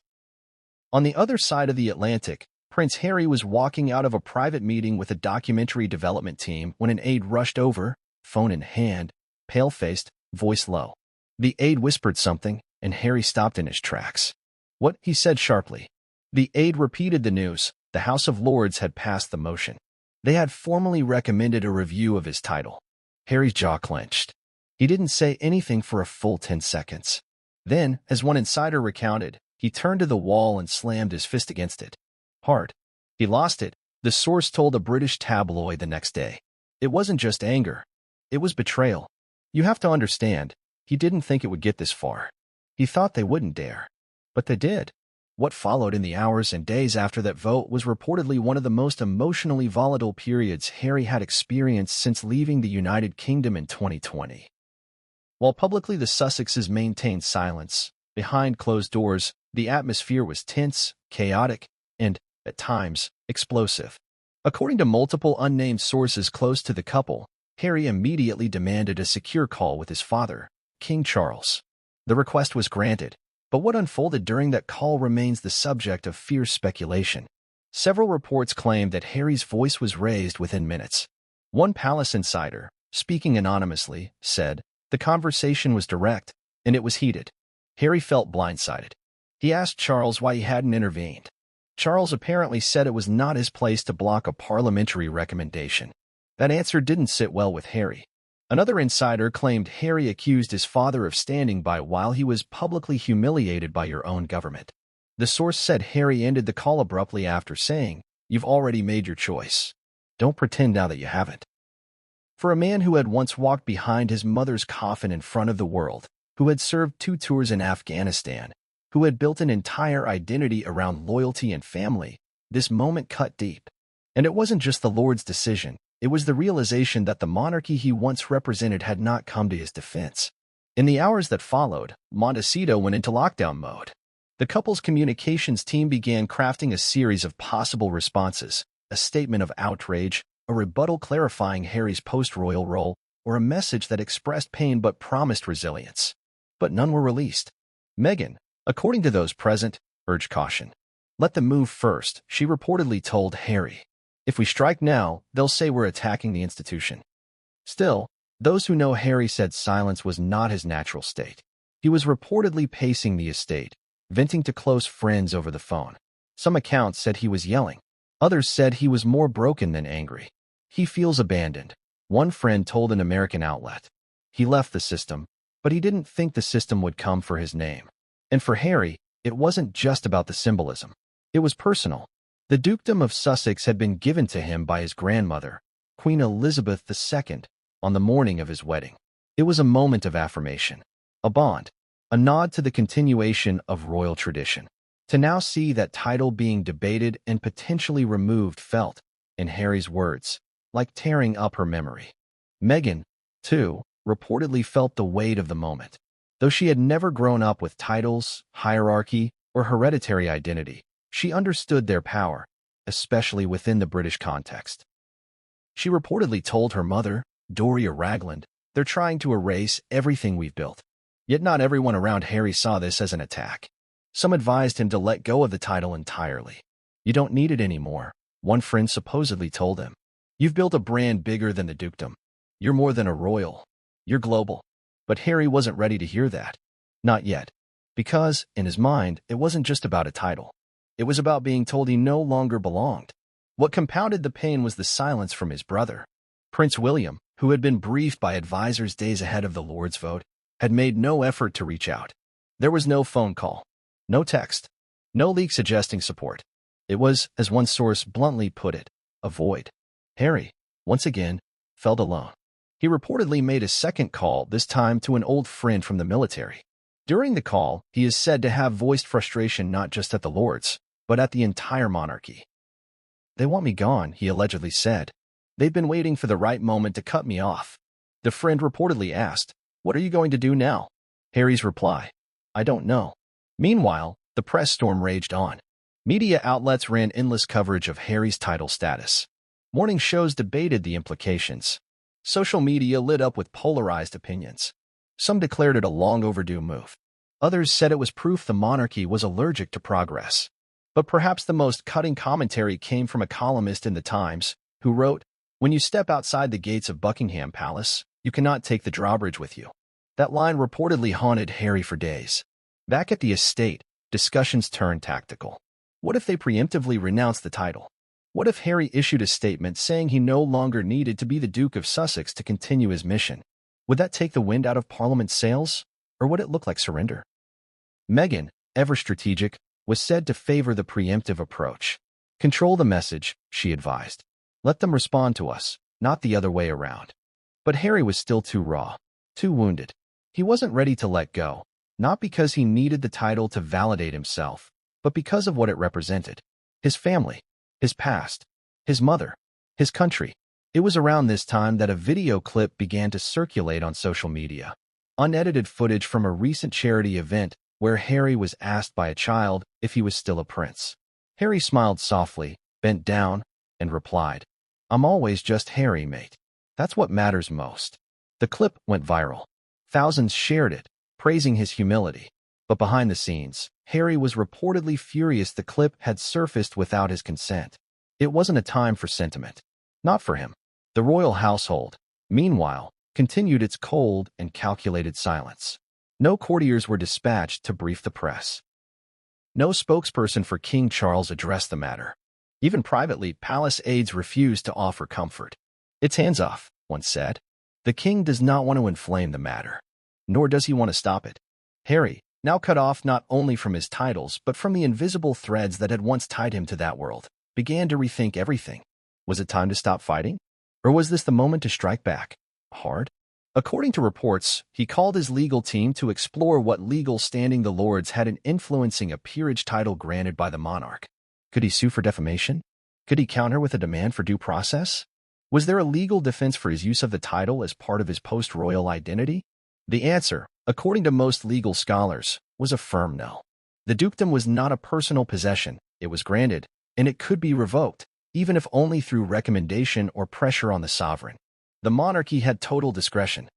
On the other side of the Atlantic, Prince Harry was walking out of a private meeting with a documentary development team when an aide rushed over, phone in hand, pale-faced, voice low. The aide whispered something, and Harry stopped in his tracks. "What?" he said sharply. The aide repeated the news. The House of Lords had passed the motion. They had formally recommended a review of his title. Harry's jaw clenched. He didn't say anything for a full 10 seconds. Then, as one insider recounted, he turned to the wall and slammed his fist against it. Hard. He lost it, the source told a British tabloid the next day. It wasn't just anger. It was betrayal. You have to understand, he didn't think it would get this far. He thought they wouldn't dare. But they did. What followed in the hours and days after that vote was reportedly one of the most emotionally volatile periods Harry had experienced since leaving the United Kingdom in 2020. While publicly the Sussexes maintained silence, behind closed doors, the atmosphere was tense, chaotic, and, at times, explosive. According to multiple unnamed sources close to the couple, Harry immediately demanded a secure call with his father, King Charles. The request was granted, but what unfolded during that call remains the subject of fierce speculation. Several reports claimed that Harry's voice was raised within minutes. One palace insider, speaking anonymously, said, "The conversation was direct, and it was heated." Harry felt blindsided. He asked Charles why he hadn't intervened. Charles apparently said it was not his place to block a parliamentary recommendation. That answer didn't sit well with Harry. Another insider claimed Harry accused his father of standing by while he was publicly humiliated by your own government. The source said Harry ended the call abruptly after saying, "You've already made your choice. Don't pretend now that you haven't." For a man who had once walked behind his mother's coffin in front of the world, who had served 2 tours in Afghanistan, who had built an entire identity around loyalty and family, this moment cut deep. And it wasn't just the Lord's decision, it was the realization that the monarchy he once represented had not come to his defense. In the hours that followed, Montecito went into lockdown mode. The couple's communications team began crafting a series of possible responses, a statement of outrage, a rebuttal clarifying Harry's post-royal role, or a message that expressed pain but promised resilience. But none were released. Meghan, according to those present, urged caution. "Let them move first," she reportedly told Harry. "If we strike now, they'll say we're attacking the institution." Still, those who know Harry said silence was not his natural state. He was reportedly pacing the estate, venting to close friends over the phone. Some accounts said he was yelling. Others said he was more broken than angry. "He feels abandoned," one friend told an American outlet. He left the system, but he didn't think the system would come for his name. And for Harry, it wasn't just about the symbolism. It was personal. The dukedom of Sussex had been given to him by his grandmother, Queen Elizabeth II, on the morning of his wedding. It was a moment of affirmation, a bond, a nod to the continuation of royal tradition. To now see that title being debated and potentially removed felt, in Harry's words, like tearing up her memory. Meghan, too, reportedly felt the weight of the moment. Though she had never grown up with titles, hierarchy, or hereditary identity, she understood their power, especially within the British context. She reportedly told her mother, Doria Ragland, "They're trying to erase everything we've built." Yet not everyone around Harry saw this as an attack. Some advised him to let go of the title entirely. "You don't need it anymore," one friend supposedly told him. "You've built a brand bigger than the dukedom. You're more than a royal. You're global." But Harry wasn't ready to hear that. Not yet. Because, in his mind, it wasn't just about a title. It was about being told he no longer belonged. What compounded the pain was the silence from his brother. Prince William, who had been briefed by advisors days ahead of the Lord's vote, had made no effort to reach out. There was no phone call, no text, no leak suggesting support. It was, as one source bluntly put it, a void. Harry, once again, felt alone. He reportedly made a second call, this time to an old friend from the military. During the call, he is said to have voiced frustration not just at the Lords, but at the entire monarchy. "They want me gone," he allegedly said. "They've been waiting for the right moment to cut me off." The friend reportedly asked, "What are you going to do now?" Harry's reply, "I don't know." Meanwhile, the press storm raged on. Media outlets ran endless coverage of Harry's title status. Morning shows debated the implications. Social media lit up with polarized opinions. Some declared it a long overdue move. Others said it was proof the monarchy was allergic to progress. But perhaps the most cutting commentary came from a columnist in The Times, who wrote, "When you step outside the gates of Buckingham Palace, you cannot take the drawbridge with you." That line reportedly haunted Harry for days. Back at the estate, discussions turned tactical. What if they preemptively renounced the title? What if Harry issued a statement saying he no longer needed to be the Duke of Sussex to continue his mission? Would that take the wind out of Parliament's sails, or would it look like surrender? Meghan, ever strategic, was said to favor the preemptive approach. "Control the message," she advised. "Let them respond to us, not the other way around." But Harry was still too raw, too wounded. He wasn't ready to let go, not because he needed the title to validate himself, but because of what it represented. His family, his past, his mother, his country. It was around this time that a video clip began to circulate on social media. Unedited footage from a recent charity event where Harry was asked by a child if he was still a prince. Harry smiled softly, bent down, and replied, "I'm always just Harry, mate. That's what matters most." The clip went viral. Thousands shared it, praising his humility. But behind the scenes, Harry was reportedly furious the clip had surfaced without his consent. It wasn't a time for sentiment. Not for him. The royal household, meanwhile, continued its cold and calculated silence. No courtiers were dispatched to brief the press. No spokesperson for King Charles addressed the matter. Even privately, palace aides refused to offer comfort. "It's hands off," one said. The king does not want to inflame the matter, nor does he want to stop it. Harry, now cut off not only from his titles but from the invisible threads that had once tied him to that world, began to rethink everything. Was it time to stop fighting? Or was this the moment to strike back? Hard? According to reports, he called his legal team to explore what legal standing the lords had in influencing a peerage title granted by the monarch. Could he sue for defamation? Could he counter with a demand for due process? Was there a legal defense for his use of the title as part of his post-royal identity? The answer, according to most legal scholars, was a firm no. The dukedom was not a personal possession. It was granted, and it could be revoked, even if only through recommendation or pressure on the sovereign. The monarchy had total discretion.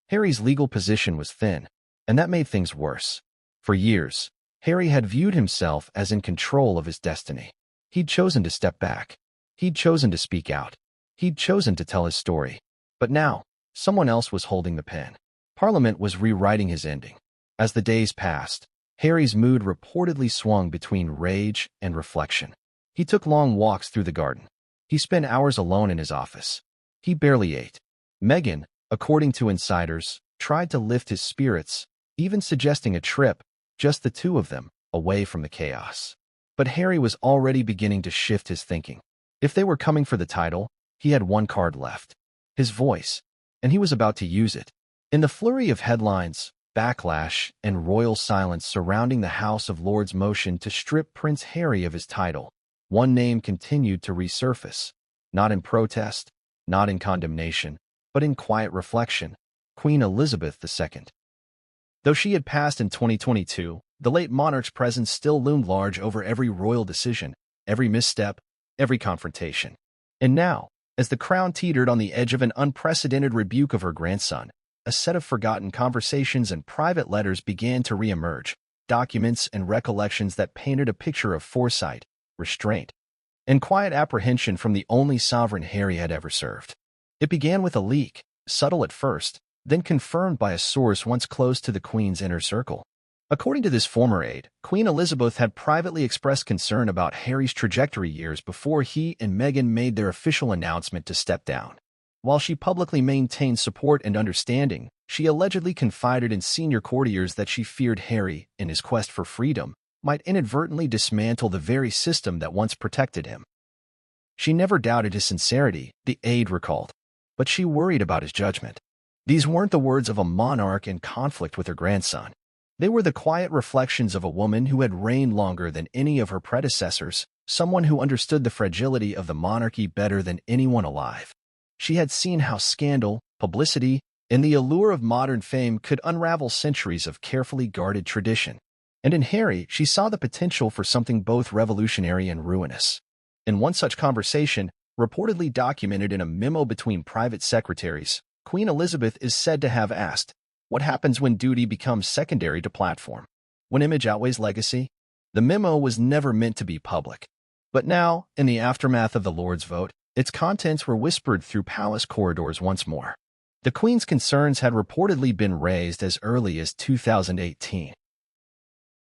Harry's legal position was thin, and that made things worse. For years, Harry had viewed himself as in control of his destiny. He'd chosen to step back. He'd chosen to speak out. He'd chosen to tell his story. But now, someone else was holding the pen. Parliament was rewriting his ending. As the days passed, Harry's mood reportedly swung between rage and reflection. He took long walks through the garden. He spent hours alone in his office. He barely ate. Meghan, according to insiders, tried to lift his spirits, even suggesting a trip, just the two of them, away from the chaos. But Harry was already beginning to shift his thinking. If they were coming for the title, he had one card left: his voice, and he was about to use it. In the flurry of headlines, backlash, and royal silence surrounding the House of Lords' motion to strip Prince Harry of his title, one name continued to resurface, not in protest, not in condemnation, but in quiet reflection: Queen Elizabeth II. Though she had passed in 2022, the late monarch's presence still loomed large over every royal decision, every misstep, every confrontation. And now, as the crown teetered on the edge of an unprecedented rebuke of her grandson, a set of forgotten conversations and private letters began to reemerge, documents and recollections that painted a picture of foresight, restraint, and quiet apprehension from the only sovereign Harry had ever served. It began with a leak, subtle at first, then confirmed by a source once close to the Queen's inner circle. According to this former aide, Queen Elizabeth had privately expressed concern about Harry's trajectory years before he and Meghan made their official announcement to step down. While she publicly maintained support and understanding, she allegedly confided in senior courtiers that she feared Harry, in his quest for freedom, might inadvertently dismantle the very system that once protected him. She never doubted his sincerity, the aide recalled, but she worried about his judgment. These weren't the words of a monarch in conflict with her grandson. They were the quiet reflections of a woman who had reigned longer than any of her predecessors, someone who understood the fragility of the monarchy better than anyone alive. She had seen how scandal, publicity, and the allure of modern fame could unravel centuries of carefully guarded tradition. And in Harry, she saw the potential for something both revolutionary and ruinous. In one such conversation, reportedly documented in a memo between private secretaries, Queen Elizabeth is said to have asked, "What happens when duty becomes secondary to platform? When image outweighs legacy?" The memo was never meant to be public. But now, in the aftermath of the Lords' vote, its contents were whispered through palace corridors once more. The Queen's concerns had reportedly been raised as early as 2018,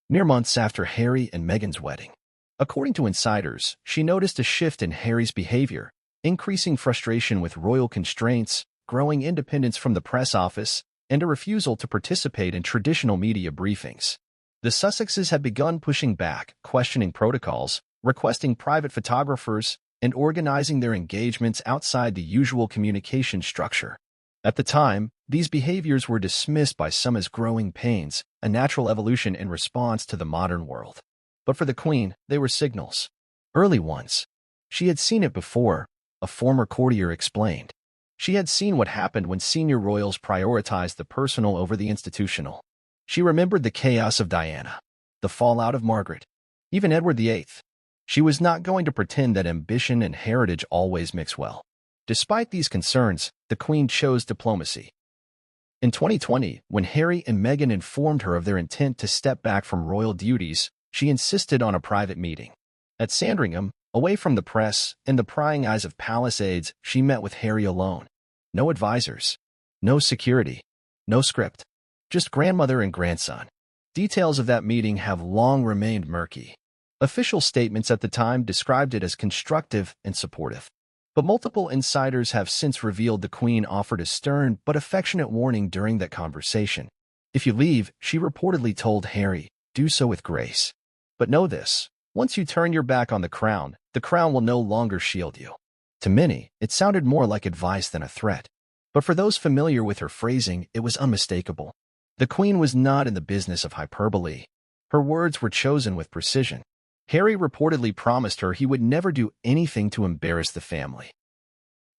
mere months after Harry and Meghan's wedding. According to insiders, she noticed a shift in Harry's behavior, increasing frustration with royal constraints, growing independence from the press office, and a refusal to participate in traditional media briefings. The Sussexes had begun pushing back, questioning protocols, requesting private photographers, and organizing their engagements outside the usual communication structure. At the time, these behaviors were dismissed by some as growing pains, a natural evolution in response to the modern world. But for the Queen, they were signals. Early ones. She had seen it before, a former courtier explained. She had seen what happened when senior royals prioritized the personal over the institutional. She remembered the chaos of Diana, the fallout of Margaret, even Edward VIII. She was not going to pretend that ambition and heritage always mix well. Despite these concerns, the Queen chose diplomacy. In 2020, when Harry and Meghan informed her of their intent to step back from royal duties, she insisted on a private meeting. At Sandringham, Away from the press and the prying eyes of palace aides, she met with Harry alone. No advisors, no security, no script, just grandmother and grandson. Details of that meeting have long remained murky. Official statements at the time described it as constructive and supportive. But multiple insiders have since revealed the Queen offered a stern but affectionate warning during that conversation. If you leave, she reportedly told Harry, do so with grace. But know this, once you turn your back on the crown will no longer shield you. To many, it sounded more like advice than a threat. But for those familiar with her phrasing, it was unmistakable. The Queen was not in the business of hyperbole. Her words were chosen with precision. Harry reportedly promised her he would never do anything to embarrass the family,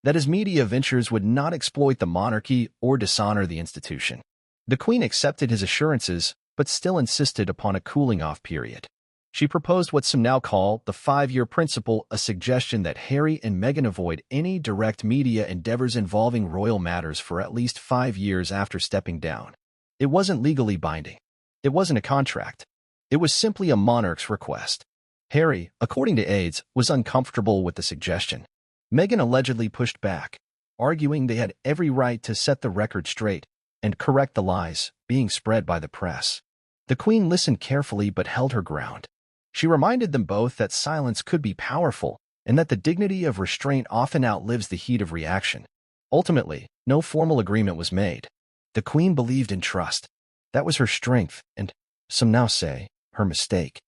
that his media ventures would not exploit the monarchy or dishonor the institution. The Queen accepted his assurances, but still insisted upon a cooling-off period. She proposed what some now call the 5-year principle, a suggestion that Harry and Meghan avoid any direct media endeavors involving royal matters for at least 5 years after stepping down. It wasn't legally binding. It wasn't a contract. It was simply a monarch's request. Harry, according to aides, was uncomfortable with the suggestion. Meghan allegedly pushed back, arguing they had every right to set the record straight and correct the lies being spread by the press. The Queen listened carefully but held her ground. She reminded them both that silence could be powerful and that the dignity of restraint often outlives the heat of reaction. Ultimately, no formal agreement was made. The Queen believed in trust. That was her strength and, some now say, her mistake.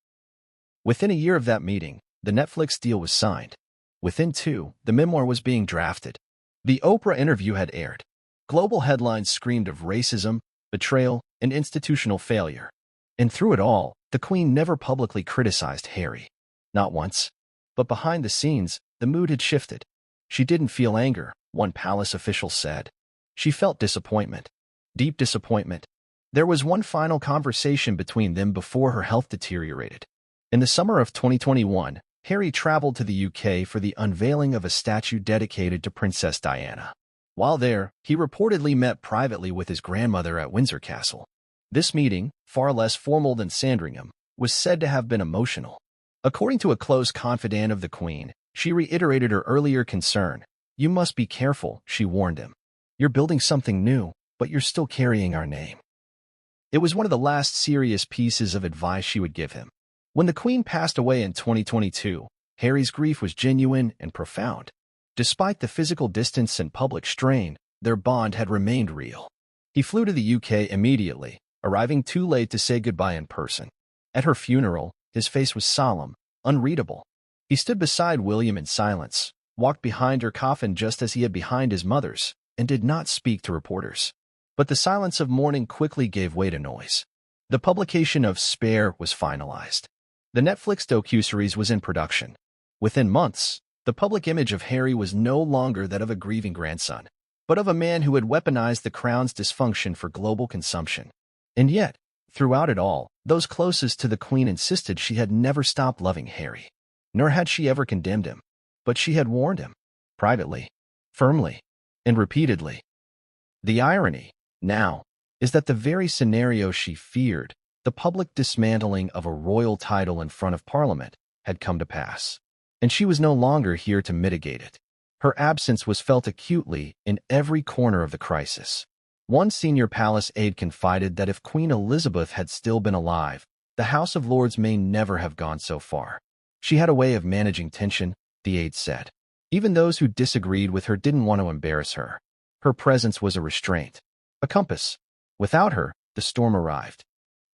Within a year of that meeting, the Netflix deal was signed. Within 2, the memoir was being drafted. The Oprah interview had aired. Global headlines screamed of racism, betrayal, and institutional failure. And through it all, the Queen never publicly criticized Harry. Not once. But behind the scenes, the mood had shifted. She didn't feel anger, one palace official said. She felt disappointment. Deep disappointment. There was one final conversation between them before her health deteriorated. In the summer of 2021, Harry traveled to the UK for the unveiling of a statue dedicated to Princess Diana. While there, he reportedly met privately with his grandmother at Windsor Castle. This meeting, far less formal than Sandringham, was said to have been emotional. According to a close confidant of the Queen, she reiterated her earlier concern. You must be careful, she warned him. You're building something new, but you're still carrying our name. It was one of the last serious pieces of advice she would give him. When the Queen passed away in 2022, Harry's grief was genuine and profound. Despite the physical distance and public strain, their bond had remained real. He flew to the UK immediately, arriving too late to say goodbye in person. At her funeral, his face was solemn, unreadable. He stood beside William in silence, walked behind her coffin just as he had behind his mother's, and did not speak to reporters. But the silence of mourning quickly gave way to noise. The publication of Spare was finalized. The Netflix docuseries was in production. Within months, the public image of Harry was no longer that of a grieving grandson, but of a man who had weaponized the crown's dysfunction for global consumption. And yet, throughout it all, those closest to the Queen insisted she had never stopped loving Harry. Nor had she ever condemned him. But she had warned him, privately, firmly, and repeatedly. The irony, now, is that the very scenario she feared, the public dismantling of a royal title in front of Parliament, had come to pass. And she was no longer here to mitigate it. Her absence was felt acutely in every corner of the crisis. One senior palace aide confided that if Queen Elizabeth had still been alive, the House of Lords may never have gone so far. She had a way of managing tension, the aide said. Even those who disagreed with her didn't want to embarrass her. Her presence was a restraint, a compass. Without her, the storm arrived.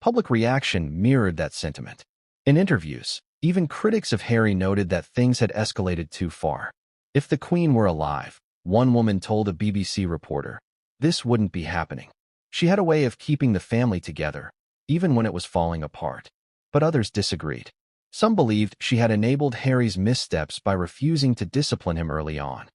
Public reaction mirrored that sentiment. In interviews, even critics of Harry noted that things had escalated too far. If the Queen were alive, one woman told a BBC reporter, this wouldn't be happening. She had a way of keeping the family together, even when it was falling apart. But others disagreed. Some believed she had enabled Harry's missteps by refusing to discipline him early on.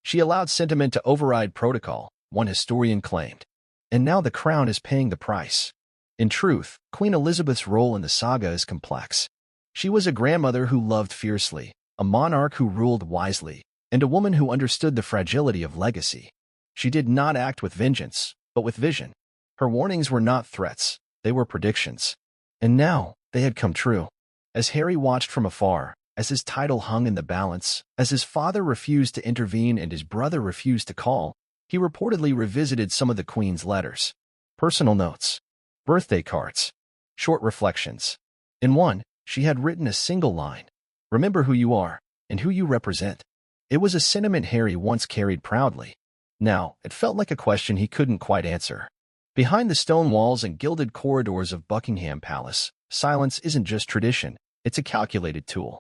She allowed sentiment to override protocol, one historian claimed. And now the crown is paying the price. In truth, Queen Elizabeth's role in the saga is complex. She was a grandmother who loved fiercely, a monarch who ruled wisely, and a woman who understood the fragility of legacy. She did not act with vengeance, but with vision. Her warnings were not threats, they were predictions. And now, they had come true. As Harry watched from afar, as his title hung in the balance, as his father refused to intervene and his brother refused to call, he reportedly revisited some of the Queen's letters, personal notes, birthday cards, short reflections. In one, she had written a single line, "Remember who you are and who you represent." It was a sentiment Harry once carried proudly. Now, it felt like a question he couldn't quite answer. Behind the stone walls and gilded corridors of Buckingham Palace, silence isn't just tradition, it's a calculated tool.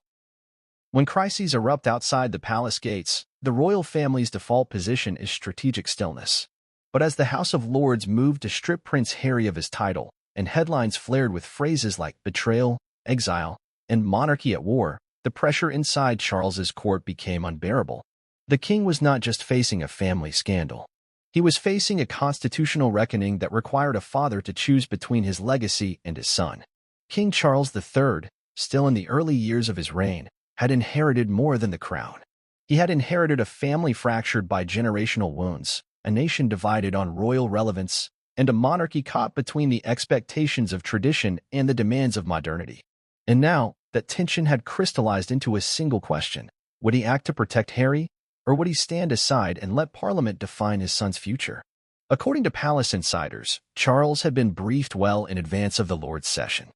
When crises erupt outside the palace gates, the royal family's default position is strategic stillness. But as the House of Lords moved to strip Prince Harry of his title, and headlines flared with phrases like betrayal, exile, and monarchy at war, the pressure inside Charles's court became unbearable. The king was not just facing a family scandal. He was facing a constitutional reckoning that required a father to choose between his legacy and his son. King Charles III, still in the early years of his reign, had inherited more than the crown. He had inherited a family fractured by generational wounds, a nation divided on royal relevance, and a monarchy caught between the expectations of tradition and the demands of modernity. And now, that tension had crystallized into a single question. Would he act to protect Harry, or would he stand aside and let Parliament define his son's future? According to palace insiders, Charles had been briefed well in advance of the Lords' session.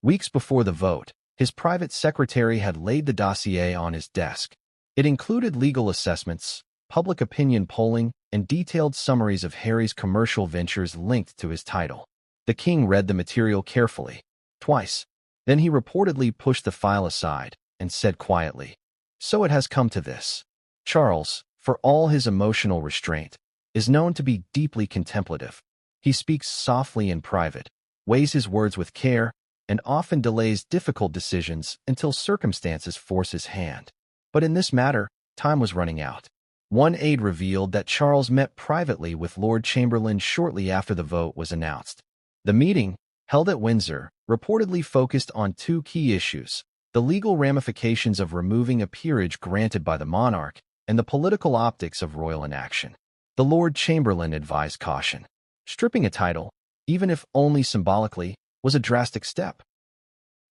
Weeks before the vote, his private secretary had laid the dossier on his desk. It included legal assessments, public opinion polling, and detailed summaries of Harry's commercial ventures linked to his title. The king read the material carefully, twice. Then he reportedly pushed the file aside and said quietly, "So it has come to this." Charles, for all his emotional restraint, is known to be deeply contemplative. He speaks softly in private, weighs his words with care, and often delays difficult decisions until circumstances force his hand. But in this matter, time was running out. One aide revealed that Charles met privately with Lord Chamberlain shortly after the vote was announced. The meeting, held at Windsor, reportedly focused on two key issues: the legal ramifications of removing a peerage granted by the monarch and the political optics of royal inaction. The Lord Chamberlain advised caution. Stripping a title, even if only symbolically, was a drastic step.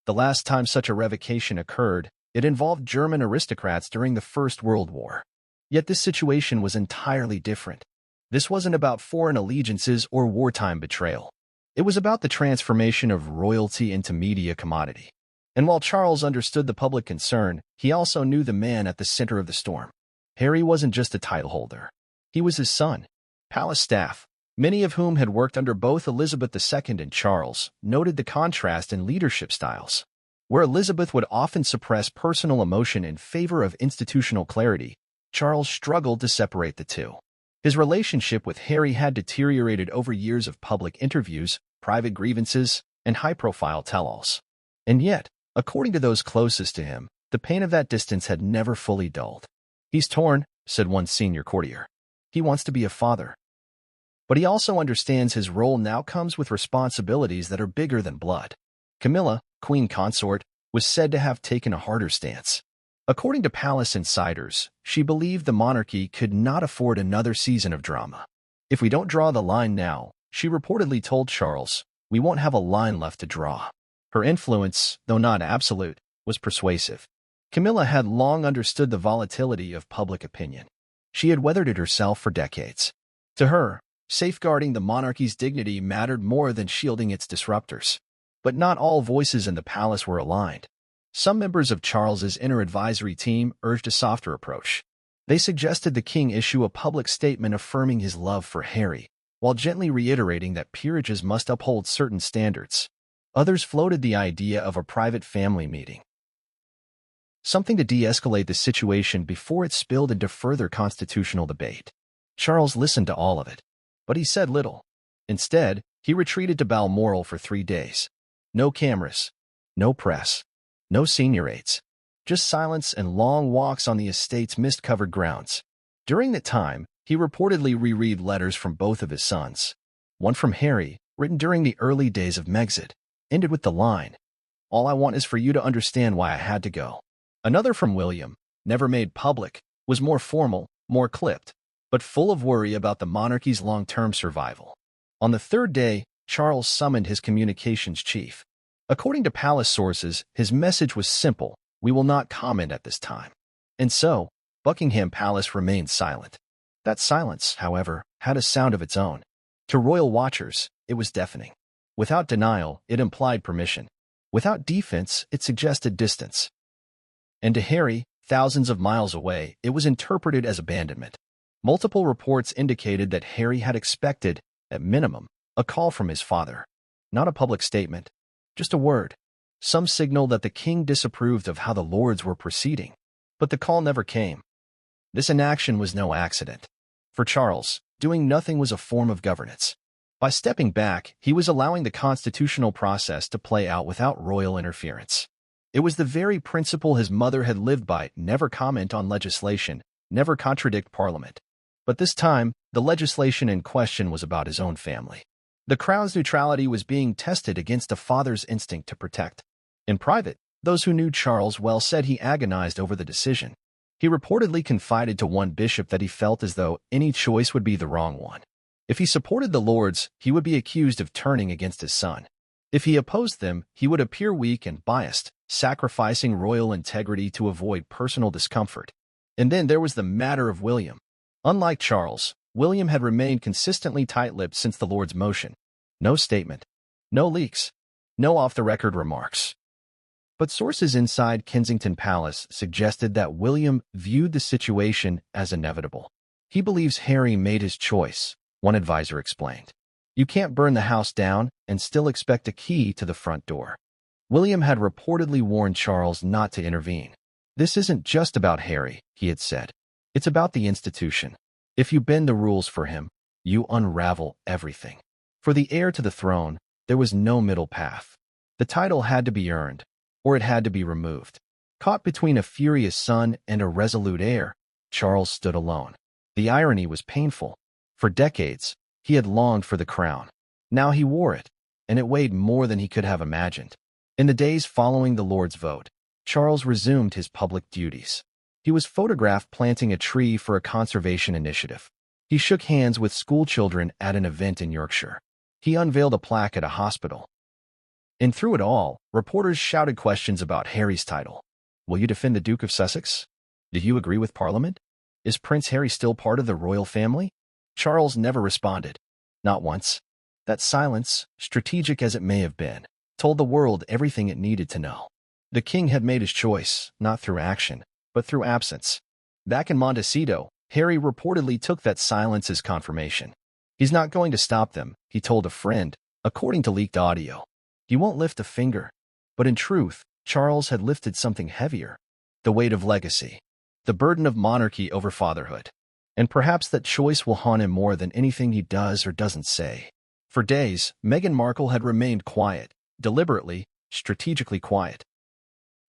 The last time such a revocation occurred, it involved German aristocrats during the First World War. Yet this situation was entirely different. This wasn't about foreign allegiances or wartime betrayal. It was about the transformation of royalty into media commodity. And while Charles understood the public concern, he also knew the man at the center of the storm. Harry wasn't just a title holder. He was his son. Palace staff, many of whom had worked under both Elizabeth II and Charles, noted the contrast in leadership styles. Where Elizabeth would often suppress personal emotion in favor of institutional clarity, Charles struggled to separate the two. His relationship with Harry had deteriorated over years of public interviews, private grievances, and high-profile tell-alls. And yet, according to those closest to him, the pain of that distance had never fully dulled. "He's torn," said one senior courtier. "He wants to be a father. But he also understands his role now comes with responsibilities that are bigger than blood." Camilla, Queen Consort, was said to have taken a harder stance. According to palace insiders, she believed the monarchy could not afford another season of drama. "If we don't draw the line now," she reportedly told Charles, "we won't have a line left to draw." Her influence, though not absolute, was persuasive. Camilla had long understood the volatility of public opinion. She had weathered it herself for decades. To her, safeguarding the monarchy's dignity mattered more than shielding its disruptors. But not all voices in the palace were aligned. Some members of Charles's inner advisory team urged a softer approach. They suggested the king issue a public statement affirming his love for Harry, while gently reiterating that peerages must uphold certain standards. Others floated the idea of a private family meeting, something to de-escalate the situation before it spilled into further constitutional debate. Charles listened to all of it, but he said little. Instead, he retreated to Balmoral for 3 days. No cameras, no press, no senior aides, just silence and long walks on the estate's mist-covered grounds. During that time, he reportedly reread letters from both of his sons. One from Harry, written during the early days of Megxit, ended with the line, "All I want is for you to understand why I had to go." Another from William, never made public, was more formal, more clipped, but full of worry about the monarchy's long-term survival. On the third day, Charles summoned his communications chief. According to palace sources, his message was simple: "We will not comment at this time." And so, Buckingham Palace remained silent. That silence, however, had a sound of its own. To royal watchers, it was deafening. Without denial, it implied permission. Without defense, it suggested distance. And to Harry, thousands of miles away, it was interpreted as abandonment. Multiple reports indicated that Harry had expected, at minimum, a call from his father. Not a public statement, just a word. Some signal that the king disapproved of how the lords were proceeding. But the call never came. This inaction was no accident. For Charles, doing nothing was a form of governance. By stepping back, he was allowing the constitutional process to play out without royal interference. It was the very principle his mother had lived by: never comment on legislation, never contradict Parliament. But this time, the legislation in question was about his own family. The crown's neutrality was being tested against a father's instinct to protect. In private, those who knew Charles well said he agonized over the decision. He reportedly confided to one bishop that he felt as though any choice would be the wrong one. If he supported the Lords, he would be accused of turning against his son. If he opposed them, he would appear weak and biased, sacrificing royal integrity to avoid personal discomfort. And then there was the matter of William. Unlike Charles, William had remained consistently tight-lipped since the Lord's motion. No statement, no leaks, no off-the-record remarks. But sources inside Kensington Palace suggested that William viewed the situation as inevitable. He believes Harry made his choice, one advisor explained. You can't burn the house down and still expect a key to the front door. William had reportedly warned Charles not to intervene. This isn't just about Harry, he had said. It's about the institution. If you bend the rules for him, you unravel everything. For the heir to the throne, there was no middle path. The title had to be earned, or it had to be removed. Caught between a furious son and a resolute heir, Charles stood alone. The irony was painful. For decades, he had longed for the crown. Now he wore it, and it weighed more than he could have imagined. In the days following the Lord's vote, Charles resumed his public duties. He was photographed planting a tree for a conservation initiative. He shook hands with schoolchildren at an event in Yorkshire. He unveiled a plaque at a hospital. And through it all, reporters shouted questions about Harry's title. Will you defend the Duke of Sussex? Do you agree with Parliament? Is Prince Harry still part of the royal family? Charles never responded. Not once. That silence, strategic as it may have been, told the world everything it needed to know. The king had made his choice, not through action, but through absence. Back in Montecito, Harry reportedly took that silence as confirmation. He's not going to stop them, he told a friend, according to leaked audio. He won't lift a finger. But in truth, Charles had lifted something heavier. The weight of legacy. The burden of monarchy over fatherhood. And perhaps that choice will haunt him more than anything he does or doesn't say. For days, Meghan Markle had remained quiet, deliberately, strategically quiet.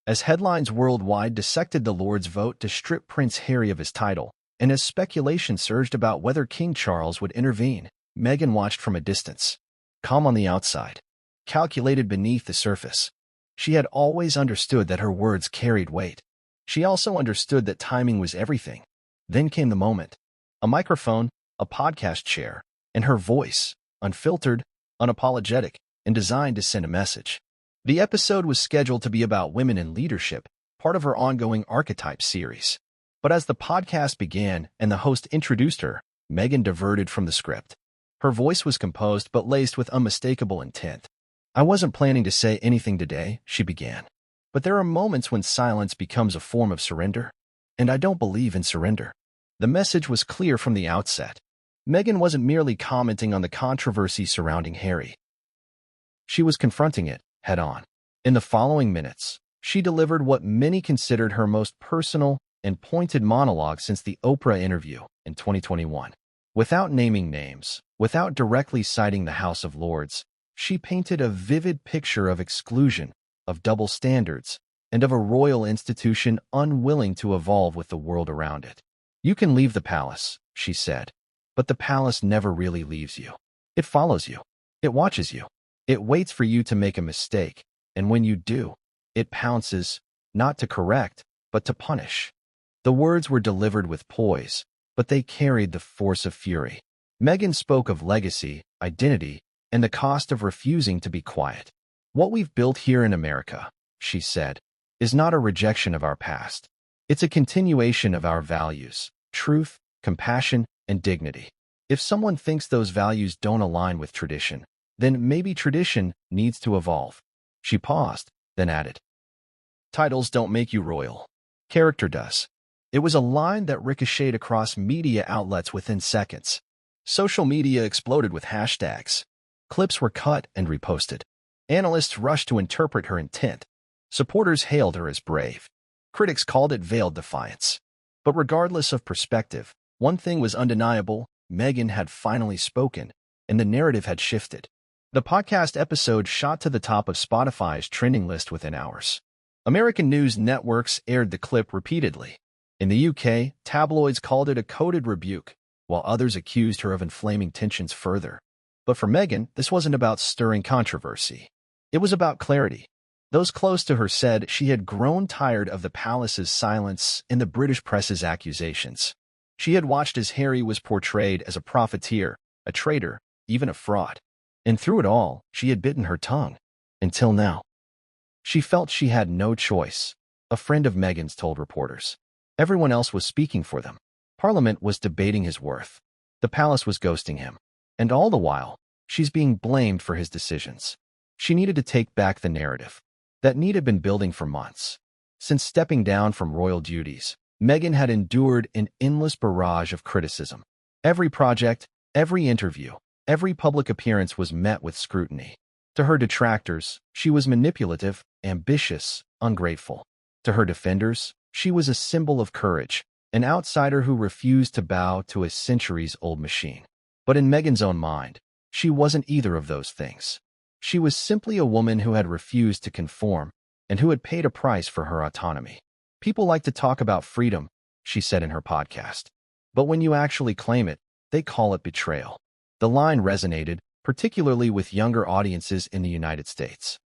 As headlines worldwide dissected the Lord's vote to strip Prince Harry of his title, and as speculation surged about whether King Charles would intervene, Meghan watched from a distance. Calm on the outside, calculated beneath the surface. She had always understood that her words carried weight. She also understood that timing was everything. Then came the moment. A microphone, a podcast chair, and her voice, unfiltered, unapologetic, and designed to send a message. The episode was scheduled to be about women in leadership, part of her ongoing Archetype series. But as the podcast began and the host introduced her, Meghan diverted from the script. Her voice was composed but laced with unmistakable intent. I wasn't planning to say anything today, she began. But there are moments when silence becomes a form of surrender. And I don't believe in surrender. The message was clear from the outset. Meghan wasn't merely commenting on the controversy surrounding Harry. She was confronting it, head-on. In the following minutes, she delivered what many considered her most personal and pointed monologue since the Oprah interview in 2021. Without naming names, without directly citing the House of Lords, she painted a vivid picture of exclusion, of double standards, and of a royal institution unwilling to evolve with the world around it. You can leave the palace, she said, but the palace never really leaves you. It follows you. It watches you. It waits for you to make a mistake, and when you do, it pounces, not to correct, but to punish. The words were delivered with poise, but they carried the force of fury. Meghan spoke of legacy, identity, and the cost of refusing to be quiet. What we've built here in America, she said, is not a rejection of our past. It's a continuation of our values: truth, compassion, and dignity. If someone thinks those values don't align with tradition, then maybe tradition needs to evolve. She paused, then added, "Titles don't make you royal. Character does." It was a line that ricocheted across media outlets within seconds. Social media exploded with hashtags. Clips were cut and reposted. Analysts rushed to interpret her intent. Supporters hailed her as brave. Critics called it veiled defiance. But regardless of perspective, one thing was undeniable: Meghan had finally spoken, and the narrative had shifted. The podcast episode shot to the top of Spotify's trending list within hours. American news networks aired the clip repeatedly. In the UK, tabloids called it a coded rebuke, while others accused her of inflaming tensions further. But for Meghan, this wasn't about stirring controversy. It was about clarity. Those close to her said she had grown tired of the palace's silence and the British press's accusations. She had watched as Harry was portrayed as a profiteer, a traitor, even a fraud. And through it all, she had bitten her tongue. Until now. She felt she had no choice, a friend of Meghan's told reporters. Everyone else was speaking for them. Parliament was debating his worth. The palace was ghosting him. And all the while, she's being blamed for his decisions. She needed to take back the narrative. That need had been building for months. Since stepping down from royal duties, Meghan had endured an endless barrage of criticism. Every project, every interview, every public appearance was met with scrutiny. To her detractors, she was manipulative, ambitious, ungrateful. To her defenders, she was a symbol of courage, an outsider who refused to bow to a centuries-old machine. But in Meghan's own mind, she wasn't either of those things. She was simply a woman who had refused to conform and who had paid a price for her autonomy. "People like to talk about freedom," she said in her podcast. "But when you actually claim it, they call it betrayal." The line resonated, particularly with younger audiences in the United States.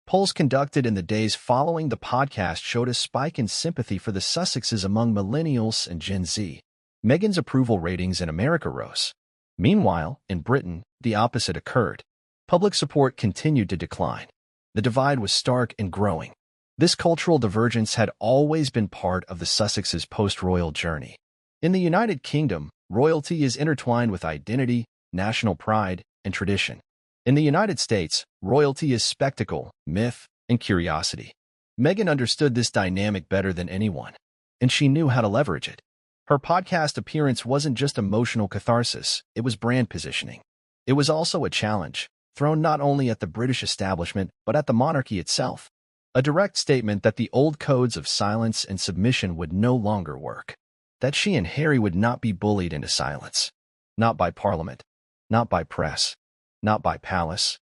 Polls conducted in the days following the podcast showed a spike in sympathy for the Sussexes among millennials and Gen Z. Meghan's approval ratings in America rose. Meanwhile, in Britain, the opposite occurred. Public support continued to decline. The divide was stark and growing. This cultural divergence had always been part of the Sussexes' post-royal journey. In the United Kingdom, royalty is intertwined with identity, national pride, and tradition. In the United States, royalty is spectacle, myth, and curiosity. Meghan understood this dynamic better than anyone, and she knew how to leverage it. Her podcast appearance wasn't just emotional catharsis, it was brand positioning. It was also a challenge, thrown not only at the British establishment, but at the monarchy itself. A direct statement that the old codes of silence and submission would no longer work. That she and Harry would not be bullied into silence. Not by Parliament. Not by press. Not by palace.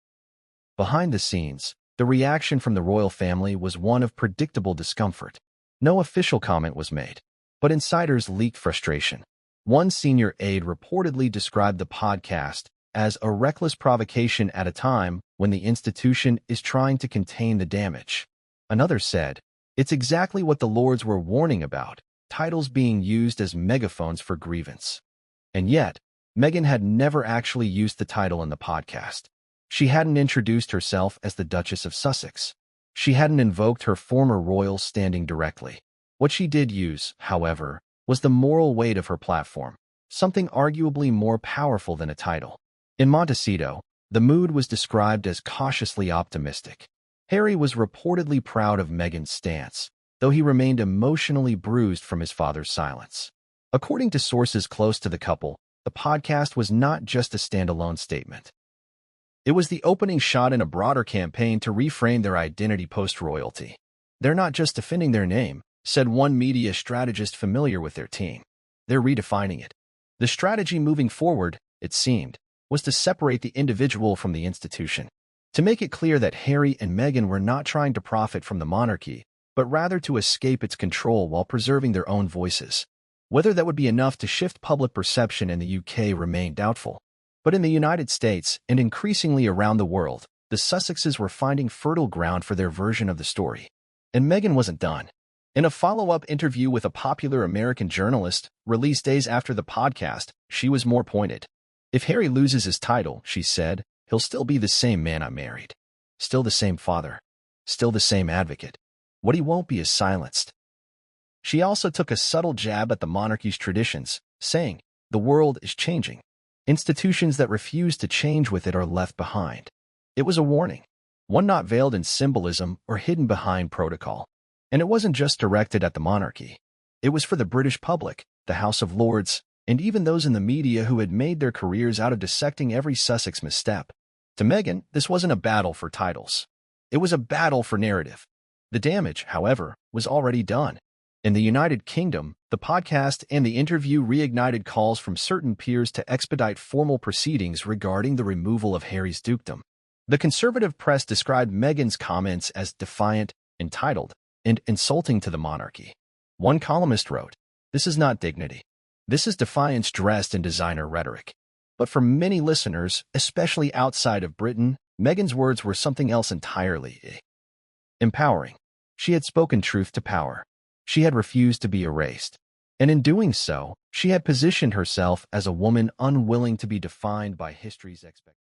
Behind the scenes, the reaction from the royal family was one of predictable discomfort. No official comment was made, but insiders leaked frustration. One senior aide reportedly described the podcast as a reckless provocation at a time when the institution is trying to contain the damage. Another said, "It's exactly what the Lords were warning about, titles being used as megaphones for grievance." And yet, Meghan had never actually used the title in the podcast. She hadn't introduced herself as the Duchess of Sussex. She hadn't invoked her former royal standing directly. What she did use, however, was the moral weight of her platform, something arguably more powerful than a title. In Montecito, the mood was described as cautiously optimistic. Harry was reportedly proud of Meghan's stance, though he remained emotionally bruised from his father's silence. According to sources close to the couple, the podcast was not just a standalone statement. It was the opening shot in a broader campaign to reframe their identity post-royalty. "They're not just defending their name," said one media strategist familiar with their team. "They're redefining it." The strategy moving forward, it seemed, was to separate the individual from the institution. To make it clear that Harry and Meghan were not trying to profit from the monarchy, but rather to escape its control while preserving their own voices. Whether that would be enough to shift public perception in the UK remained doubtful. But in the United States, and increasingly around the world, the Sussexes were finding fertile ground for their version of the story. And Meghan wasn't done. In a follow-up interview with a popular American journalist, released days after the podcast, she was more pointed. "If Harry loses his title," she said, "he'll still be the same man I married. Still the same father. Still the same advocate. What he won't be is silenced. She also took a subtle jab at the monarchy's traditions, saying, "The world is changing. Institutions that refuse to change with it are left behind." It was a warning, one not veiled in symbolism or hidden behind protocol. And it wasn't just directed at the monarchy. It was for the British public, the House of Lords, and even those in the media who had made their careers out of dissecting every Sussex misstep. To Meghan, this wasn't a battle for titles. It was a battle for narrative. The damage, however, was already done. In the United Kingdom, the podcast and the interview reignited calls from certain peers to expedite formal proceedings regarding the removal of Harry's dukedom. The conservative press described Meghan's comments as defiant, entitled, and insulting to the monarchy. One columnist wrote, "This is not dignity. This is defiance dressed in designer rhetoric." But for many listeners, especially outside of Britain, Meghan's words were something else entirely. Empowering. She had spoken truth to power. She had refused to be erased. And in doing so, she had positioned herself as a woman unwilling to be defined by history's expectations.